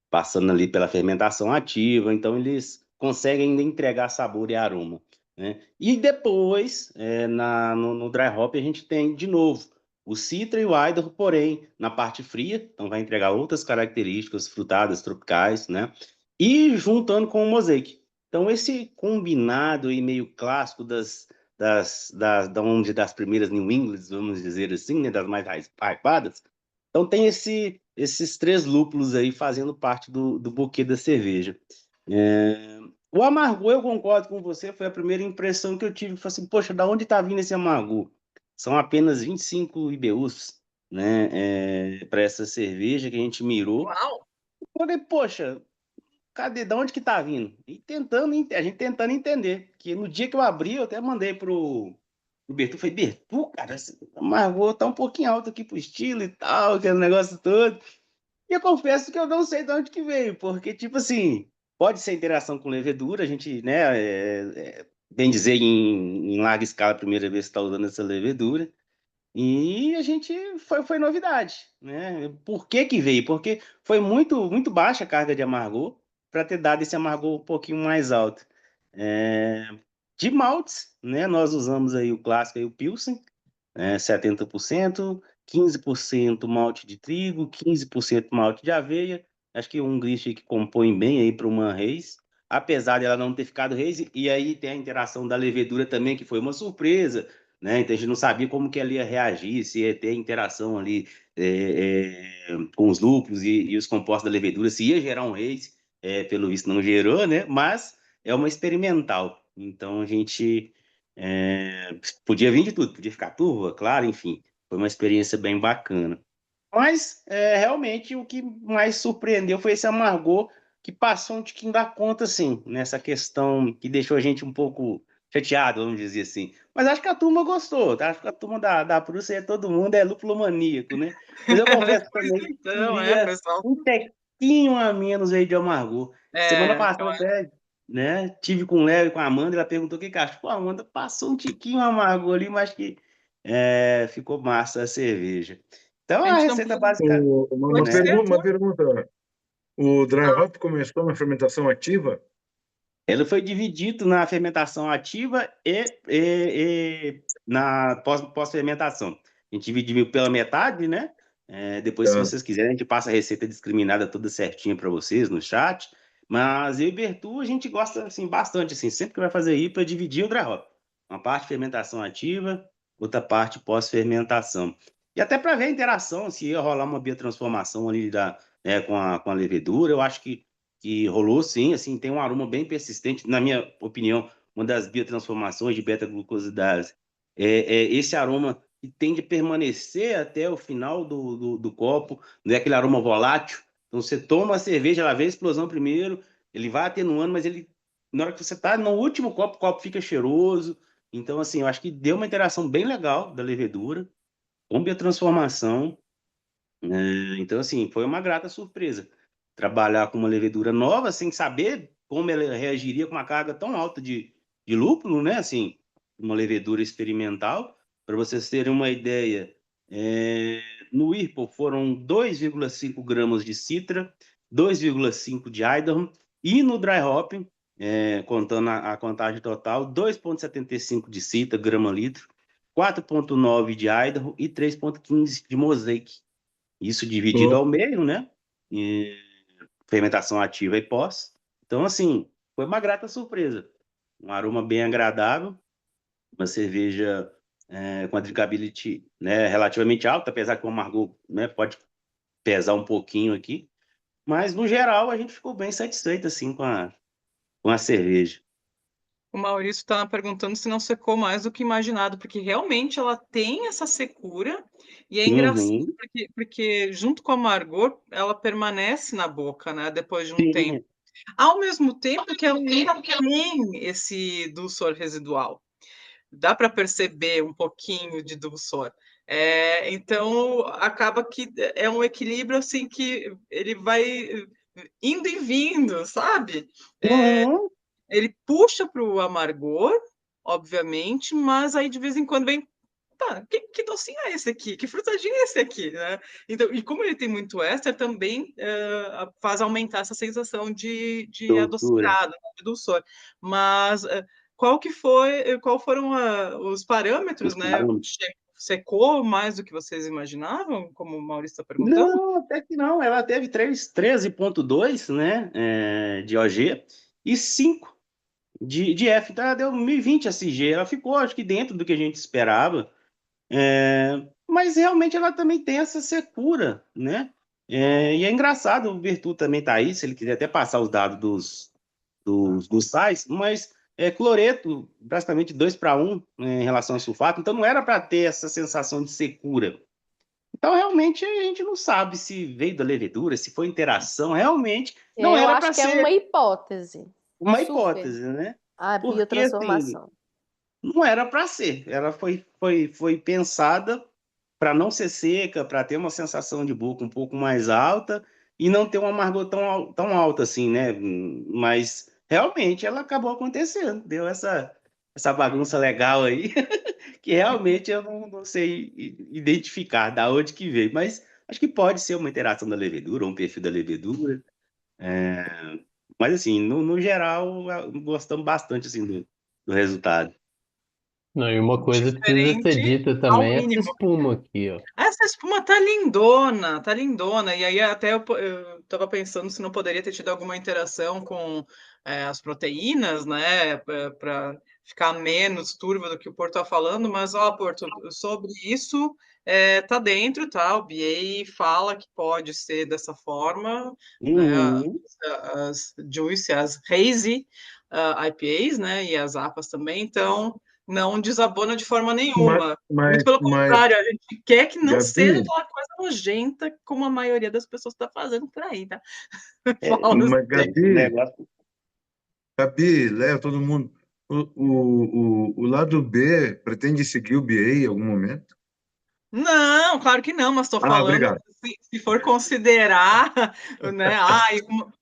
Speaker 7: passando ali pela fermentação ativa, então eles conseguem ainda entregar sabor e aroma. né? E depois, no dry hop, a gente tem de novo o Citra e o Idaho, porém, na parte fria, então vai entregar outras características frutadas, tropicais, né? E juntando com o Mosaic. Então, esse combinado aí meio clássico das primeiras New Englands, vamos dizer assim, né? Das mais hypadas. Então, tem esses 3 lúpulos aí fazendo parte do buquê da cerveja. O amargor, eu concordo com você, foi a primeira impressão que eu tive. Falei assim, poxa, da onde está vindo esse amargor? São apenas 25 IBUs, né, para essa cerveja que a gente mirou.
Speaker 3: Uau!
Speaker 7: Eu falei, poxa, cadê? Da onde que tá vindo? E a gente tentando entender. Que no dia que eu abri, eu até mandei pro Bertu, falei, Bertu, cara, esse amargor tá um pouquinho alto aqui pro estilo e tal, aquele negócio todo. E eu confesso que eu não sei de onde que veio, porque, tipo assim, pode ser interação com levedura, a gente, né, bem dizer, em larga escala, a primeira vez que está usando essa levedura, e a gente, foi novidade, né? Por que que veio? Porque foi muito, muito baixa a carga de amargor, para ter dado esse amargor um pouquinho mais alto. É, de maltes, né, nós usamos aí o clássico, aí o Pilsen, 70%, 15% malte de trigo, 15% malte de aveia. Acho que um grist que compõe bem aí para uma Reis, apesar dela não ter ficado Reis, e aí tem a interação da levedura também, que foi uma surpresa, né? Então a gente não sabia como que ela ia reagir, se ia ter interação ali com os lúpulos e os compostos da levedura, se ia gerar um Reis, pelo visto não gerou, né? Mas é uma experimental. Então a gente podia vir de tudo, podia ficar turva, claro, enfim. Foi uma experiência bem bacana. Mas, realmente, o que mais surpreendeu foi esse amargor que passou um tiquinho da conta, assim, nessa questão que deixou a gente um pouco chateado, vamos dizer assim. Mas acho que a turma gostou, tá? Acho que a turma da Prússia, todo mundo é lupulomaníaco, né? Mas eu confesso
Speaker 3: Pois
Speaker 7: também que
Speaker 3: então,
Speaker 7: queria
Speaker 3: pessoal.
Speaker 7: um tequinho a menos aí de amargor. Semana
Speaker 3: Eu
Speaker 7: passada até, né, tive com o Léo e com a Amanda, ela perguntou o que que acha. Pô, a Amanda passou um tiquinho amargor ali, mas que ficou massa a cerveja. Então,
Speaker 3: a
Speaker 7: a
Speaker 3: gente não
Speaker 7: receita
Speaker 3: pode,
Speaker 7: básica,
Speaker 3: pode ser
Speaker 5: Uma
Speaker 3: tudo.
Speaker 5: pergunta. O dry hop começou na fermentação ativa?
Speaker 7: ela foi dividido na fermentação ativa e na pós-fermentação. A gente dividiu pela metade, né? Depois, se
Speaker 5: Tá.
Speaker 7: vocês quiserem, a gente passa a receita discriminada toda certinha para vocês no chat. Mas eu e Bertu, a gente gosta assim, bastante, assim, sempre que vai fazer IPA, dividir o dry hop. Uma parte fermentação ativa, outra parte pós-fermentação. E até para ver a interação, se ia rolar uma biotransformação ali com a levedura, eu acho que rolou sim, assim, tem um aroma bem persistente, na minha opinião, uma das biotransformações de beta-glucosidase. Esse aroma que tende a permanecer até o final do copo, não é aquele aroma volátil. Então, você toma a cerveja, ela vem a explosão primeiro, ele vai atenuando, mas ele, na hora que você está no último copo, o copo fica cheiroso. Então, assim, eu acho que deu uma interação bem legal da levedura com biotransformação. Então, assim, foi uma grata surpresa trabalhar com uma levedura nova, sem saber como ela reagiria com uma carga tão alta de lúpulo, né? Assim, uma levedura experimental. Para vocês terem uma ideia, no Whirlpool foram 2,5 gramas de Citra, 2,5 de Idaho, e no Dry Hop, contando a contagem total, 2,75 de Citra, grama-litro, 4,9 de Idaho e 3,15 de Mosaic. Isso dividido ao meio, né? E fermentação ativa e pós. Então, assim, foi uma grata surpresa. Um aroma bem agradável, uma cerveja com a drinkability, né, relativamente alta, apesar que o amargor, né, pode pesar um pouquinho aqui. Mas, no geral, a gente ficou bem satisfeito assim, com a cerveja.
Speaker 3: O Maurício está perguntando se não secou mais do que imaginado, porque realmente ela tem essa secura, e é engraçado,
Speaker 7: Uhum.
Speaker 3: porque junto com o amargor, ela permanece na boca, né, depois de um tempo.
Speaker 7: Sim.
Speaker 3: Ao mesmo tempo que ela ainda tem esse dulçor residual. Dá para perceber um pouquinho de dulçor. Então, acaba que é um equilíbrio assim que ele vai indo e vindo, sabe?
Speaker 7: Uhum.
Speaker 3: Ele puxa para o amargor, obviamente, mas aí de vez em quando vem, tá, que docinho é esse aqui? Que frutadinho é esse aqui, né? Então, e como ele tem muito éster, também faz aumentar essa sensação de
Speaker 7: Doçura.
Speaker 3: adocicado, de dulçor. Mas qual foram os parâmetros,
Speaker 7: Os
Speaker 3: né?
Speaker 7: parâmetros.
Speaker 3: Secou mais do que vocês imaginavam, como o Maurício está perguntando?
Speaker 7: Não, até que não. Ela teve 13,2, né, de OG e 5 de F. Então, ela deu 1020 a CG. Ela ficou, acho que, dentro do que a gente esperava. Mas realmente ela também tem essa secura, né? E é engraçado, o Virtu também tá aí, se ele quiser até passar os dados dos sais, mas cloreto, praticamente 2:1 em relação ao sulfato, então não era para ter essa sensação de secura. Então, realmente, a gente não sabe se veio da levedura, se foi interação, realmente não
Speaker 1: Eu
Speaker 7: era
Speaker 1: acho
Speaker 7: para
Speaker 1: que é
Speaker 7: ser
Speaker 1: uma hipótese.
Speaker 7: uma
Speaker 1: Super.
Speaker 7: hipótese, né?
Speaker 1: A
Speaker 7: Porque, assim,
Speaker 1: biotransformação.
Speaker 7: não era para ser, ela foi pensada para não ser seca, para ter uma sensação de boca um pouco mais alta e não ter um amargor tão alto assim, né? Mas realmente ela acabou acontecendo, deu essa bagunça legal aí, que realmente eu não sei identificar da onde que veio, mas acho que pode ser uma interação da levedura, um perfil da levedura. Mas assim, no geral, gostamos bastante assim do resultado.
Speaker 8: Não, e uma coisa precisa ser
Speaker 3: Diferente
Speaker 8: dita
Speaker 3: ao
Speaker 8: também, essa
Speaker 3: mínimo.
Speaker 8: espuma aqui, ó.
Speaker 3: Essa espuma tá lindona, tá lindona. E aí até eu tava pensando se não poderia ter tido alguma interação com as proteínas, né, para ficar menos turva do que o Porto tá falando, mas ó, Porto, sobre isso tá dentro, tá? O BA fala que pode ser dessa forma, né?
Speaker 7: Uhum.
Speaker 3: As Juice, as Hazy IPAs, né? E as APAs também, então não desabona de forma
Speaker 5: Mas,
Speaker 3: nenhuma. Muito
Speaker 5: mas,
Speaker 3: pelo
Speaker 5: mas,
Speaker 3: contrário, a gente quer que não seja
Speaker 5: Gabi,
Speaker 3: aquela coisa nojenta como a maioria das pessoas está fazendo por aí, tá?
Speaker 7: É,
Speaker 3: Falando
Speaker 5: mas
Speaker 3: sério.
Speaker 7: o
Speaker 5: Gabi,
Speaker 7: negócio.
Speaker 5: Gabi, Léo, todo mundo. O lado B pretende seguir o BA em algum momento?
Speaker 3: Não, claro que não, mas estou
Speaker 5: Ah,
Speaker 3: falando,
Speaker 5: obrigado.
Speaker 3: se for considerar, né,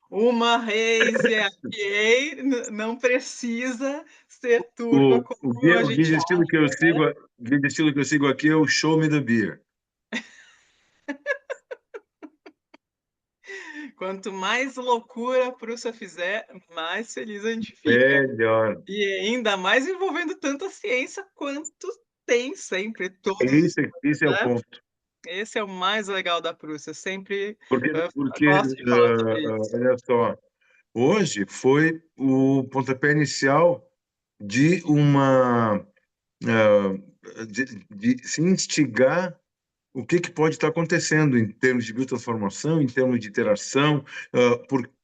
Speaker 3: uma Haze IPA não precisa ser turva como a
Speaker 5: O guia
Speaker 3: gente
Speaker 5: de estilo que eu
Speaker 3: acha, né?
Speaker 5: sigo, guia de estilo que eu sigo aqui é o Show Me the Beer.
Speaker 3: Quanto mais loucura a Prússia fizer, mais feliz a gente fica.
Speaker 5: Melhor.
Speaker 3: E ainda mais envolvendo tanta ciência quanto tem sempre, todos,
Speaker 5: Esse é o
Speaker 3: né?
Speaker 5: ponto.
Speaker 3: Esse é o mais legal da Prússia, sempre
Speaker 5: Porque
Speaker 3: gosto de falar sobre isso.
Speaker 5: olha só, hoje foi o pontapé inicial de de se instigar o que pode estar acontecendo em termos de biotransformação, em termos de interação,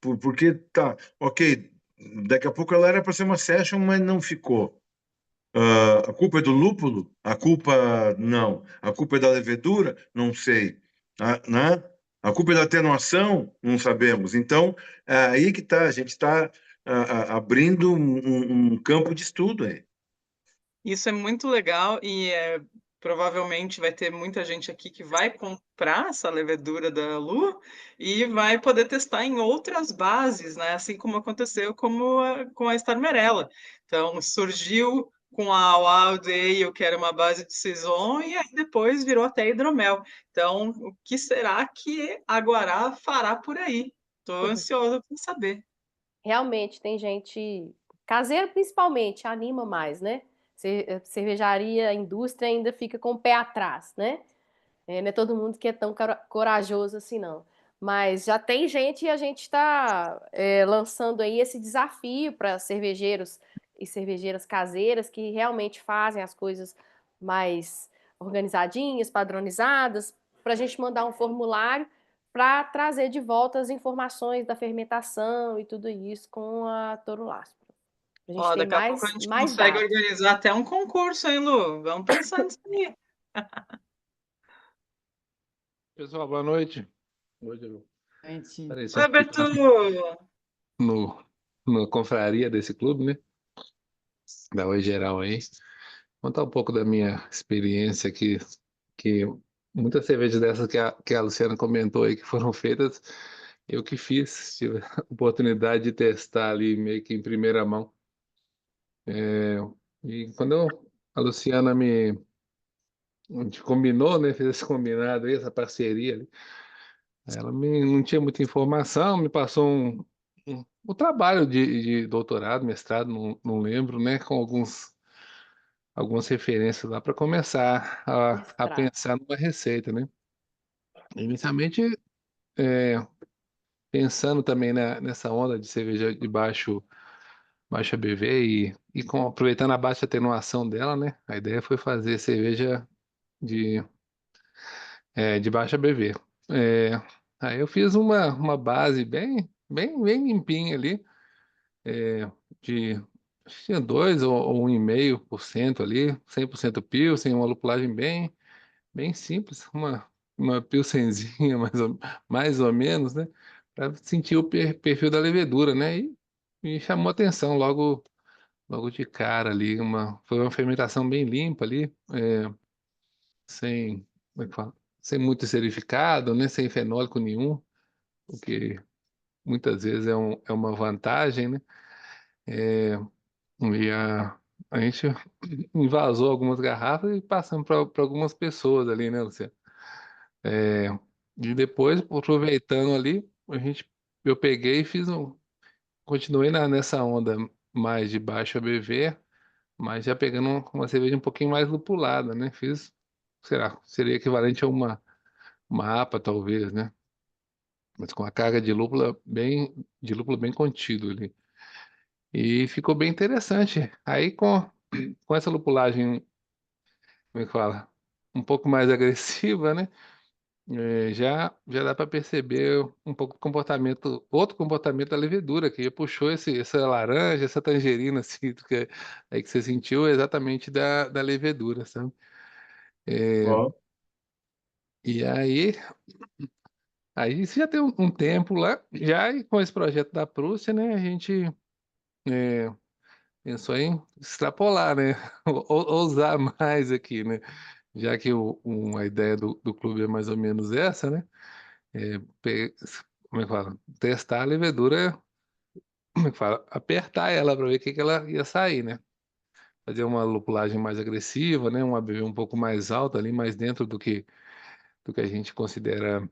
Speaker 5: porque tá, ok, daqui a pouco ela era para ser uma session, mas não ficou. A culpa é do lúpulo? A culpa não. A culpa é da levedura? Não sei. Né? A culpa é da atenuação? Não sabemos. Então, é aí que está. A gente está abrindo um campo de estudo aí.
Speaker 3: Isso é muito legal e provavelmente vai ter muita gente aqui que vai comprar essa levedura da Lu e vai poder testar em outras bases, né? Assim como aconteceu com a Starmerella. Então, surgiu com a Wild Ale, que era uma base de Saison, e aí depois virou até hidromel. Então, o que será que a Guará fará por aí? Estou ansiosa para saber.
Speaker 1: Realmente, tem gente, caseiro principalmente, anima mais, né? Cervejaria, a indústria ainda fica com o pé atrás, né? Não é todo mundo que é tão corajoso assim, não. Mas já tem gente e a gente está lançando aí esse desafio para cervejeiros e cervejeiras caseiras que realmente fazem as coisas mais organizadinhas, padronizadas, para a gente mandar um formulário para trazer de volta as informações da fermentação e tudo isso com a Toro Lastro. A gente
Speaker 3: Ó,
Speaker 1: tem
Speaker 3: daqui a pouco a gente
Speaker 1: mais
Speaker 3: consegue
Speaker 1: dados.
Speaker 3: organizar até um concurso, hein, Lu? Vamos pensar nisso aí.
Speaker 9: Pessoal, boa noite. Hoje eu
Speaker 4: Gente,
Speaker 9: apareci
Speaker 3: Oi,
Speaker 9: aqui
Speaker 3: Bertu!
Speaker 9: no, na confraria desse clube, né? Da Oi Geral aí. Contar um pouco da minha experiência aqui, que muitas cervejas dessas que a Luciana comentou aí que foram feitas, eu que fiz, tive a oportunidade de testar ali meio que em primeira mão. E quando a Luciana a gente combinou, né? Fez esse combinado aí, essa parceria ali. Ela não tinha muita informação, me passou o trabalho de doutorado, mestrado, não lembro, né? Com algumas referências lá para começar a
Speaker 1: Mestrado.
Speaker 9: pensar numa receita, né? Inicialmente, é, pensando também nessa onda de cerveja de baixo ABV aproveitando a baixa atenuação dela, né? A ideia foi fazer cerveja de, de baixo ABV. É, aí eu fiz uma base bem limpinha ali, de acho que tinha 2 ou 1,5% ali, 100% Pilsen, uma lupulagem bem simples, uma Pilsenzinha mais ou menos, né? Para sentir o perfil da levedura, né? E me chamou a atenção logo de cara ali, foi uma fermentação bem limpa ali, sem, como é que fala? Sem muito esterificado, né? Sem fenólico nenhum, o que muitas vezes é uma vantagem, né? E a gente invasou algumas garrafas e passamos para algumas pessoas ali, né, Luciano? É, e depois, aproveitando ali, eu peguei e continuei nessa onda mais de baixo ABV, mas já pegando uma cerveja um pouquinho mais lupulada, né? Fiz, sei lá, seria equivalente a uma APA, talvez, né? Mas com a carga de lúpulo bem contido ali. E ficou bem interessante. Aí com essa lupulagem, como é que fala? Um pouco mais agressiva, né? Já dá para perceber um pouco do comportamento, outro comportamento da levedura, que puxou essa laranja, essa tangerina, assim, aí que você sentiu exatamente da levedura, sabe?
Speaker 5: Ó,
Speaker 9: E aí isso já tem um tempo lá, já e com esse projeto da Prússia, né, a gente é, pensou em extrapolar, né, ousar mais aqui, né, já que a ideia do clube é mais ou menos essa, né, é, pe- como é que fala? Testar a levedura, como é que fala? Apertar ela para ver o que que ela ia sair, né? Fazer uma lupulagem mais agressiva, né? Um ABV um pouco mais alto ali, mais dentro do que a gente considera,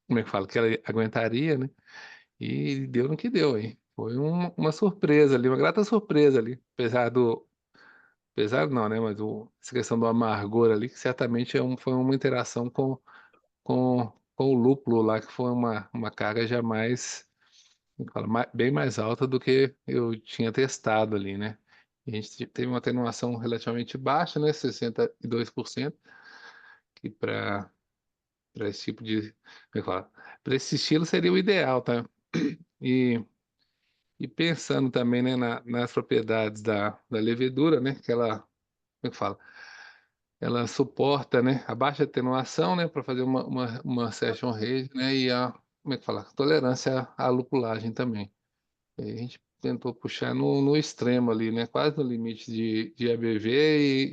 Speaker 9: como é que fala? Que ela aguentaria, né? E deu no que deu, hein? Foi uma surpresa ali, uma grata surpresa ali. Apesar não, né? Mas essa questão do amargor ali, que certamente foi uma interação com o lúpulo lá, que foi uma carga jamais, como fala, bem mais alta do que eu tinha testado ali, né? A gente teve uma atenuação relativamente baixa, né? 62%, que para esse tipo de, como é que fala? Para esse estilo seria o ideal, tá? E, e pensando também, né, nas propriedades da levedura, né? Que ela, como é que fala? Ela suporta, né, a baixa atenuação, né, para fazer uma session rate, né, e como é que fala? Tolerância à lupulagem também. E a gente tentou puxar no extremo ali, né, quase no limite de ABV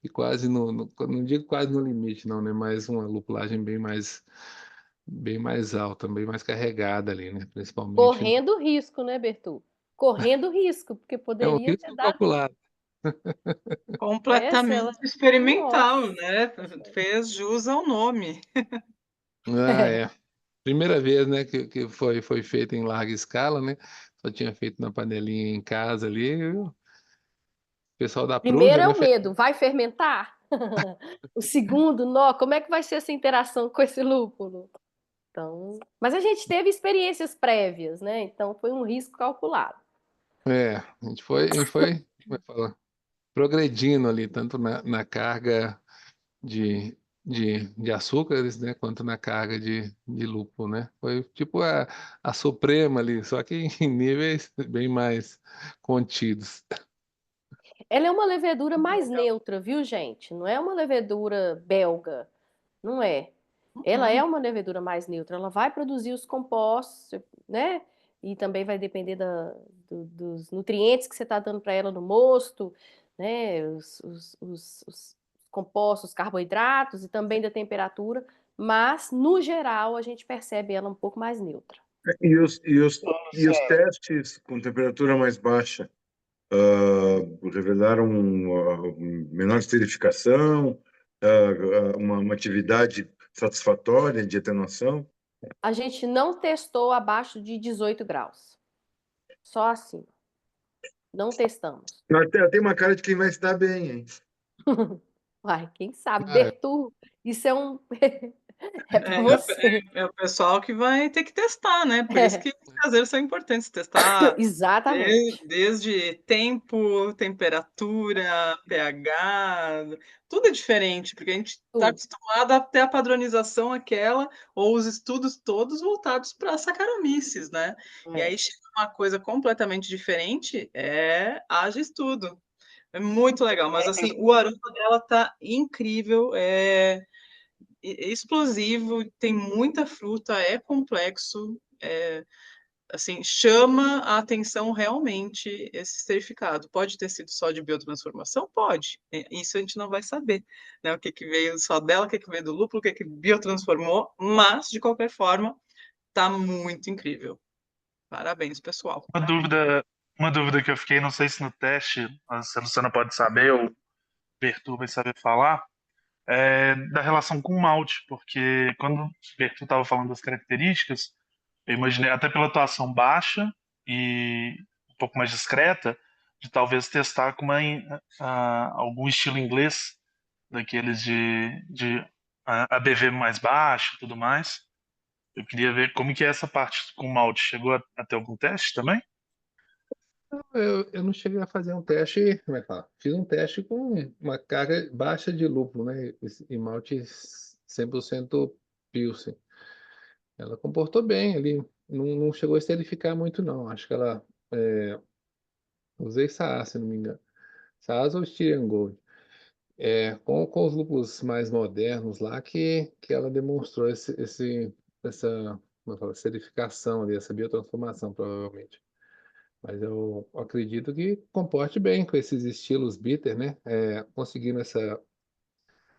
Speaker 9: e quase não digo quase no limite não, né, mas uma lupulagem bem mais alta, bem mais carregada ali, né, principalmente
Speaker 1: Correndo risco, né, Bertu? Correndo risco, porque
Speaker 9: é um
Speaker 1: poderia ter
Speaker 9: risco
Speaker 1: dado
Speaker 9: calculado.
Speaker 1: essa, ela.
Speaker 3: Completamente experimental,
Speaker 1: Nossa.
Speaker 3: né? Fez jus ao nome.
Speaker 9: Ah, é. Primeira vez, né, que foi feito em larga escala, né? Só tinha feito na panelinha em casa ali. E o pessoal da Prússia,
Speaker 1: Primeiro é
Speaker 9: né,
Speaker 1: o medo, vai fermentar? O segundo, nó, como é que vai ser essa interação com esse lúpulo? Então, mas a gente teve experiências prévias, né? Então foi um risco calculado.
Speaker 9: a gente foi, como é que fala? Progredindo ali, tanto na carga de açúcares, né, quanto na carga de lúpulo, né? Foi tipo a suprema ali, só que em níveis bem mais contidos.
Speaker 1: Ela é uma levedura mais neutra, viu, gente? Não é uma levedura belga, não é. Ela é
Speaker 3: Uhum.
Speaker 1: uma levedura mais neutra. Ela vai produzir os compostos, né? E também vai depender dos nutrientes que você está dando para ela no mosto, né? Os compostos, os carboidratos e também da temperatura. Mas, no geral, a gente percebe ela um pouco mais neutra.
Speaker 5: E os, e os,
Speaker 2: Ô,
Speaker 5: e os
Speaker 2: Luciano,
Speaker 5: testes com temperatura mais baixa revelaram menor esterificação, uma atividade satisfatória de atenuação?
Speaker 1: A gente não testou abaixo de 18 graus. Só assim. Não testamos.
Speaker 5: Mas tem uma cara de quem vai se dar bem, hein?
Speaker 1: Uai, quem sabe?
Speaker 9: Ah,
Speaker 1: Bertu, isso é um. É para você.
Speaker 3: É o pessoal que vai ter que testar, né? Por isso que os caseiros são importantes, testar
Speaker 1: Exatamente.
Speaker 3: desde tempo, temperatura, pH, tudo é diferente, porque a gente está
Speaker 1: Tudo.
Speaker 3: acostumado a ter a padronização aquela, ou os estudos todos voltados para Saccharomyces, né? E aí chega uma coisa completamente diferente, haja estudo. É muito legal, mas assim, o aroma dela tá incrível, explosivo, tem muita fruta, é complexo, assim, chama a atenção realmente esse certificado. Pode ter sido só de biotransformação? Pode. Isso a gente não vai saber, né? O que que veio só dela, o que que veio do lúpulo, o que que biotransformou, mas, de qualquer forma, tá muito incrível. Parabéns, pessoal.
Speaker 10: Uma dúvida que eu fiquei, não sei se no teste, se a Luciana pode saber, ou o Bertu vai saber falar, é da relação com o malte, porque quando o Bertu estava falando das características, eu imaginei, até pela atuação baixa e um pouco mais discreta, de talvez testar com algum estilo inglês, daqueles de ABV mais baixo e tudo mais. Eu queria ver como que é essa parte com malte. Chegou a ter algum teste também?
Speaker 9: eu não cheguei a fazer um teste, como é que fala? Fiz um teste com uma carga baixa de lúpulo, né? E malte 100% Pilsen. Ela comportou bem ali, não chegou a esterificar muito, não. Acho que ela. Usei Saaz, se não me engano. Saaz ou Styrian Gold. Com os lúpulos mais modernos lá que ela demonstrou essa como eu falo, esterificação ali, essa biotransformação, provavelmente. Mas eu acredito que comporte bem com esses estilos bitter, né? Conseguindo essa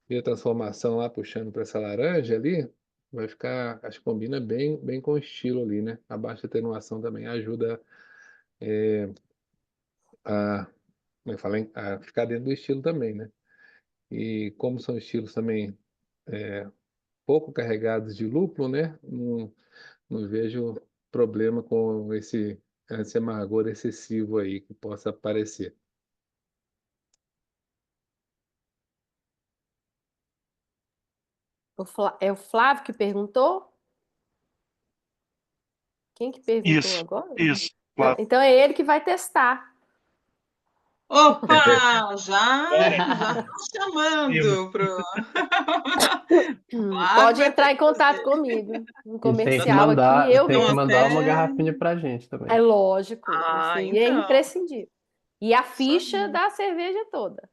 Speaker 9: biotransformação lá, puxando para essa laranja ali, vai ficar, acho que combina bem, bem com o estilo ali, né? A baixa atenuação também ajuda a, como eu falei, a ficar dentro do estilo também, né? E como são estilos também pouco carregados de lúpulo, né? Não vejo problema com esse amargor excessivo aí que possa aparecer.
Speaker 1: É o Flávio que perguntou? Quem que perguntou
Speaker 10: Isso,
Speaker 1: agora?
Speaker 10: isso,
Speaker 1: Não,
Speaker 10: claro.
Speaker 1: então é ele que vai testar.
Speaker 3: Opa, já tô chamando pro... Flávio
Speaker 1: Pode
Speaker 3: vai ter
Speaker 1: entrar em
Speaker 3: que
Speaker 1: contato
Speaker 3: fazer.
Speaker 1: comigo. Um
Speaker 8: E tem que
Speaker 1: comercial aqui, eu
Speaker 8: tem que
Speaker 3: Então,
Speaker 1: mesmo.
Speaker 8: mandar uma
Speaker 3: até...
Speaker 8: garrafinha pra gente também.
Speaker 1: É lógico, assim, é
Speaker 3: Então,
Speaker 1: imprescindível. E a
Speaker 3: isso aí.
Speaker 1: ficha da cerveja toda.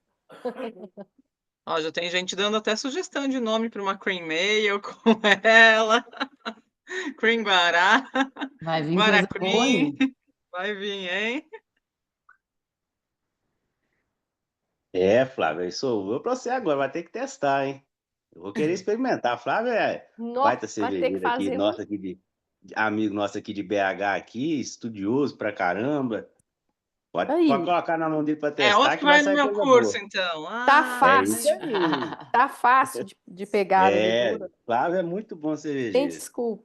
Speaker 3: Ó, já tem gente dando até sugestão de nome para uma cream ale com ela, cream guará,
Speaker 4: Vai vir
Speaker 3: guará
Speaker 4: coisa boa
Speaker 3: cream,
Speaker 4: aí.
Speaker 3: vai vir, hein?
Speaker 7: Flávio, isso vou pra você agora, vai ter que testar, hein? Eu vou querer experimentar. Flávio é baita
Speaker 1: Vai ter que
Speaker 7: cervejeiro aqui,
Speaker 1: fazer um.
Speaker 7: nosso aqui amigo nosso aqui de BH aqui, estudioso pra caramba. Pode
Speaker 1: Aí,
Speaker 7: colocar na mão dele pra
Speaker 3: É
Speaker 7: testar
Speaker 3: outro que
Speaker 7: que vai
Speaker 3: vai no
Speaker 7: sair
Speaker 3: meu
Speaker 7: coisa
Speaker 3: curso,
Speaker 7: boa.
Speaker 3: então.
Speaker 1: tá
Speaker 7: É isso
Speaker 1: fácil.
Speaker 7: aí.
Speaker 1: Tá fácil de pegar a levedura.
Speaker 7: Flávio é muito bom
Speaker 1: Sem
Speaker 7: cervejeiro.
Speaker 1: desculpa.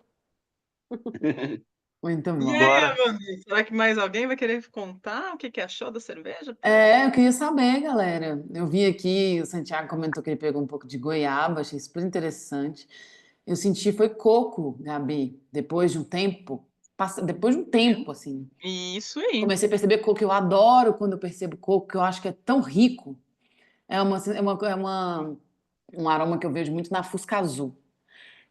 Speaker 4: Muito
Speaker 3: E
Speaker 4: bom.
Speaker 3: aí,
Speaker 10: Agora,
Speaker 3: Amanda, será que mais alguém vai querer contar o que que achou da cerveja?
Speaker 4: Eu queria saber, galera. Eu vi aqui, o Santiago comentou que ele pegou um pouco de goiaba, achei super interessante. Eu senti foi coco, Gabi, depois de um tempo, depois de um tempo, assim.
Speaker 3: Isso aí.
Speaker 4: Comecei a perceber coco, eu adoro quando eu percebo coco, que eu acho que é tão rico. Um aroma que eu vejo muito na Fusca Azul.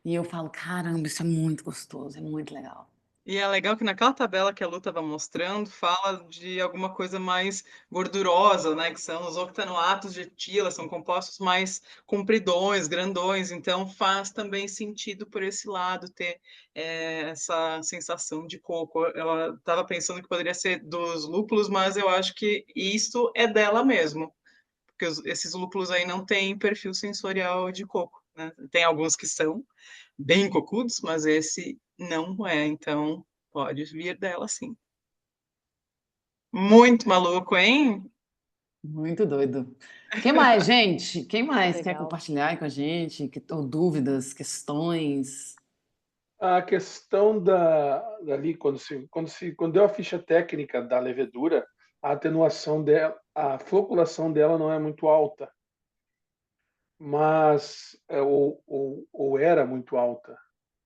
Speaker 4: E eu falo, caramba, isso é muito gostoso, é muito legal.
Speaker 3: E é legal que naquela tabela que a Lu estava mostrando, fala de alguma coisa mais gordurosa, né? Que são os octanoatos de etila, são compostos mais compridões, grandões, então faz também sentido por esse lado ter essa sensação de coco. Ela estava pensando que poderia ser dos lúpulos, mas eu acho que isso é dela mesmo, porque esses lúpulos aí não têm perfil sensorial de coco, né? Tem alguns que são bem cocudos, mas esse não é, então pode vir dela sim. Muito maluco, hein?
Speaker 4: Muito doido. Quem mais, gente? Quem mais quer
Speaker 1: Legal.
Speaker 4: compartilhar aí com a gente? Ou dúvidas, questões?
Speaker 2: A questão dali, quando deu a ficha técnica da levedura, a atenuação dela, a floculação dela não é muito alta, mas ou era muito alta.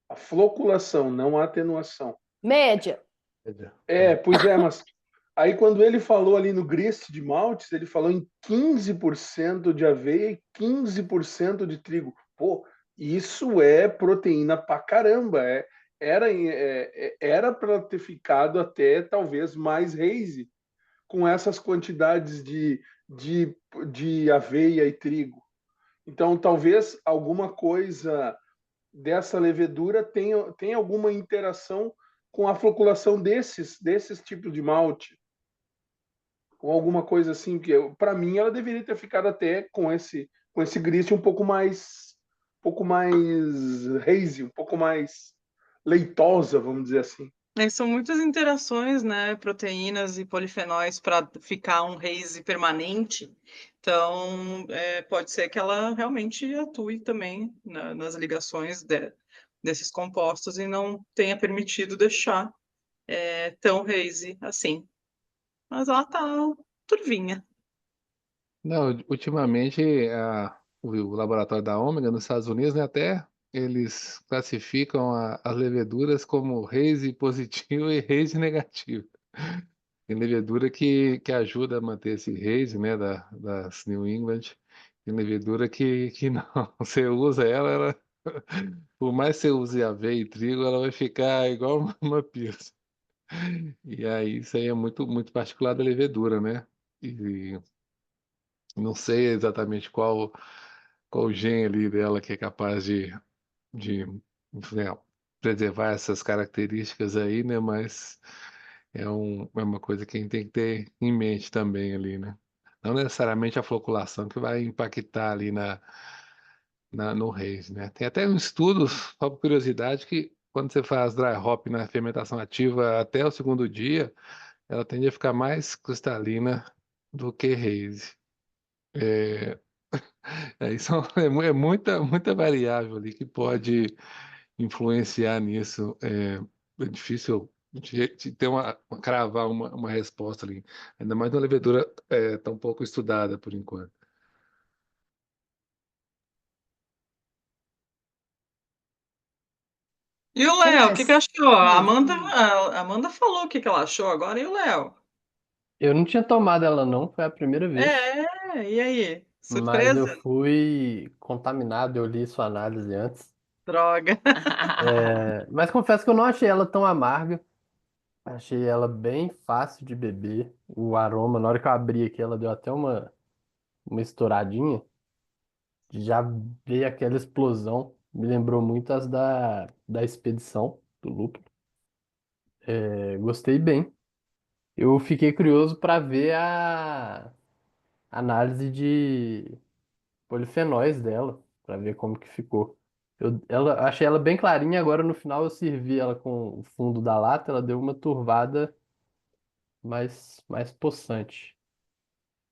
Speaker 2: A floculação, não a atenuação.
Speaker 1: Média.
Speaker 2: Pois é, mas aí quando ele falou ali no grist de maltes, ele falou em 15% de aveia e 15% de trigo. Pô, isso é proteína pra caramba. Era para ter ficado até talvez mais hazy com essas quantidades de aveia e trigo. Então, talvez alguma coisa dessa levedura tenha alguma interação com a floculação desses tipos de malte, com alguma coisa assim, que para mim ela deveria ter ficado até com esse grist um pouco mais hazy, um pouco mais leitosa, vamos dizer assim.
Speaker 3: São muitas interações, né? Proteínas e polifenóis para ficar um haze permanente. Então, pode ser que ela realmente atue também nas ligações desses compostos e não tenha permitido deixar tão hazy assim. Mas ela tá turvinha.
Speaker 9: Não, ultimamente o laboratório da Ômega nos Estados Unidos, né, até eles classificam as leveduras como haze positivo e haze negativo. Tem levedura que ajuda a manter esse haze, né, das New England. Tem levedura que não. Você usa ela, por mais que você use aveia e trigo, ela vai ficar igual uma pizza. E aí, isso aí é muito, muito particular da levedura, né? E não sei exatamente qual gene ali dela que é capaz de né, preservar essas características aí, né? Mas é uma coisa que a gente tem que ter em mente também ali, né? Não necessariamente a floculação que vai impactar ali no haze, né? Tem até um estudo, só por curiosidade, que quando você faz dry hop na fermentação ativa até o segundo dia, ela tende a ficar mais cristalina do que haze. É muita variável ali que pode influenciar nisso. É difícil de ter cravar uma resposta ali. Ainda mais uma levedura tão pouco estudada por enquanto.
Speaker 3: E o
Speaker 4: Que
Speaker 3: Léo, o que
Speaker 4: mais?
Speaker 3: achou? A
Speaker 4: Hum.
Speaker 3: Amanda falou o que ela achou agora, e o Léo?
Speaker 8: Eu não tinha tomado ela não, foi a primeira vez.
Speaker 3: E aí?
Speaker 8: Mas eu
Speaker 3: Surpresa?
Speaker 8: fui contaminado, eu li sua análise antes.
Speaker 3: Droga.
Speaker 8: Mas confesso que eu não achei ela tão amarga. Achei ela bem fácil de beber. O aroma, na hora que eu abri aqui, ela deu até uma estouradinha. Já veio aquela explosão. Me lembrou muito as da expedição do lúpulo. Gostei bem. Eu fiquei curioso para ver a análise de polifenóis dela, para ver como que ficou. Achei ela bem clarinha, agora no final eu servi ela com o fundo da lata, ela deu uma turvada mais possante.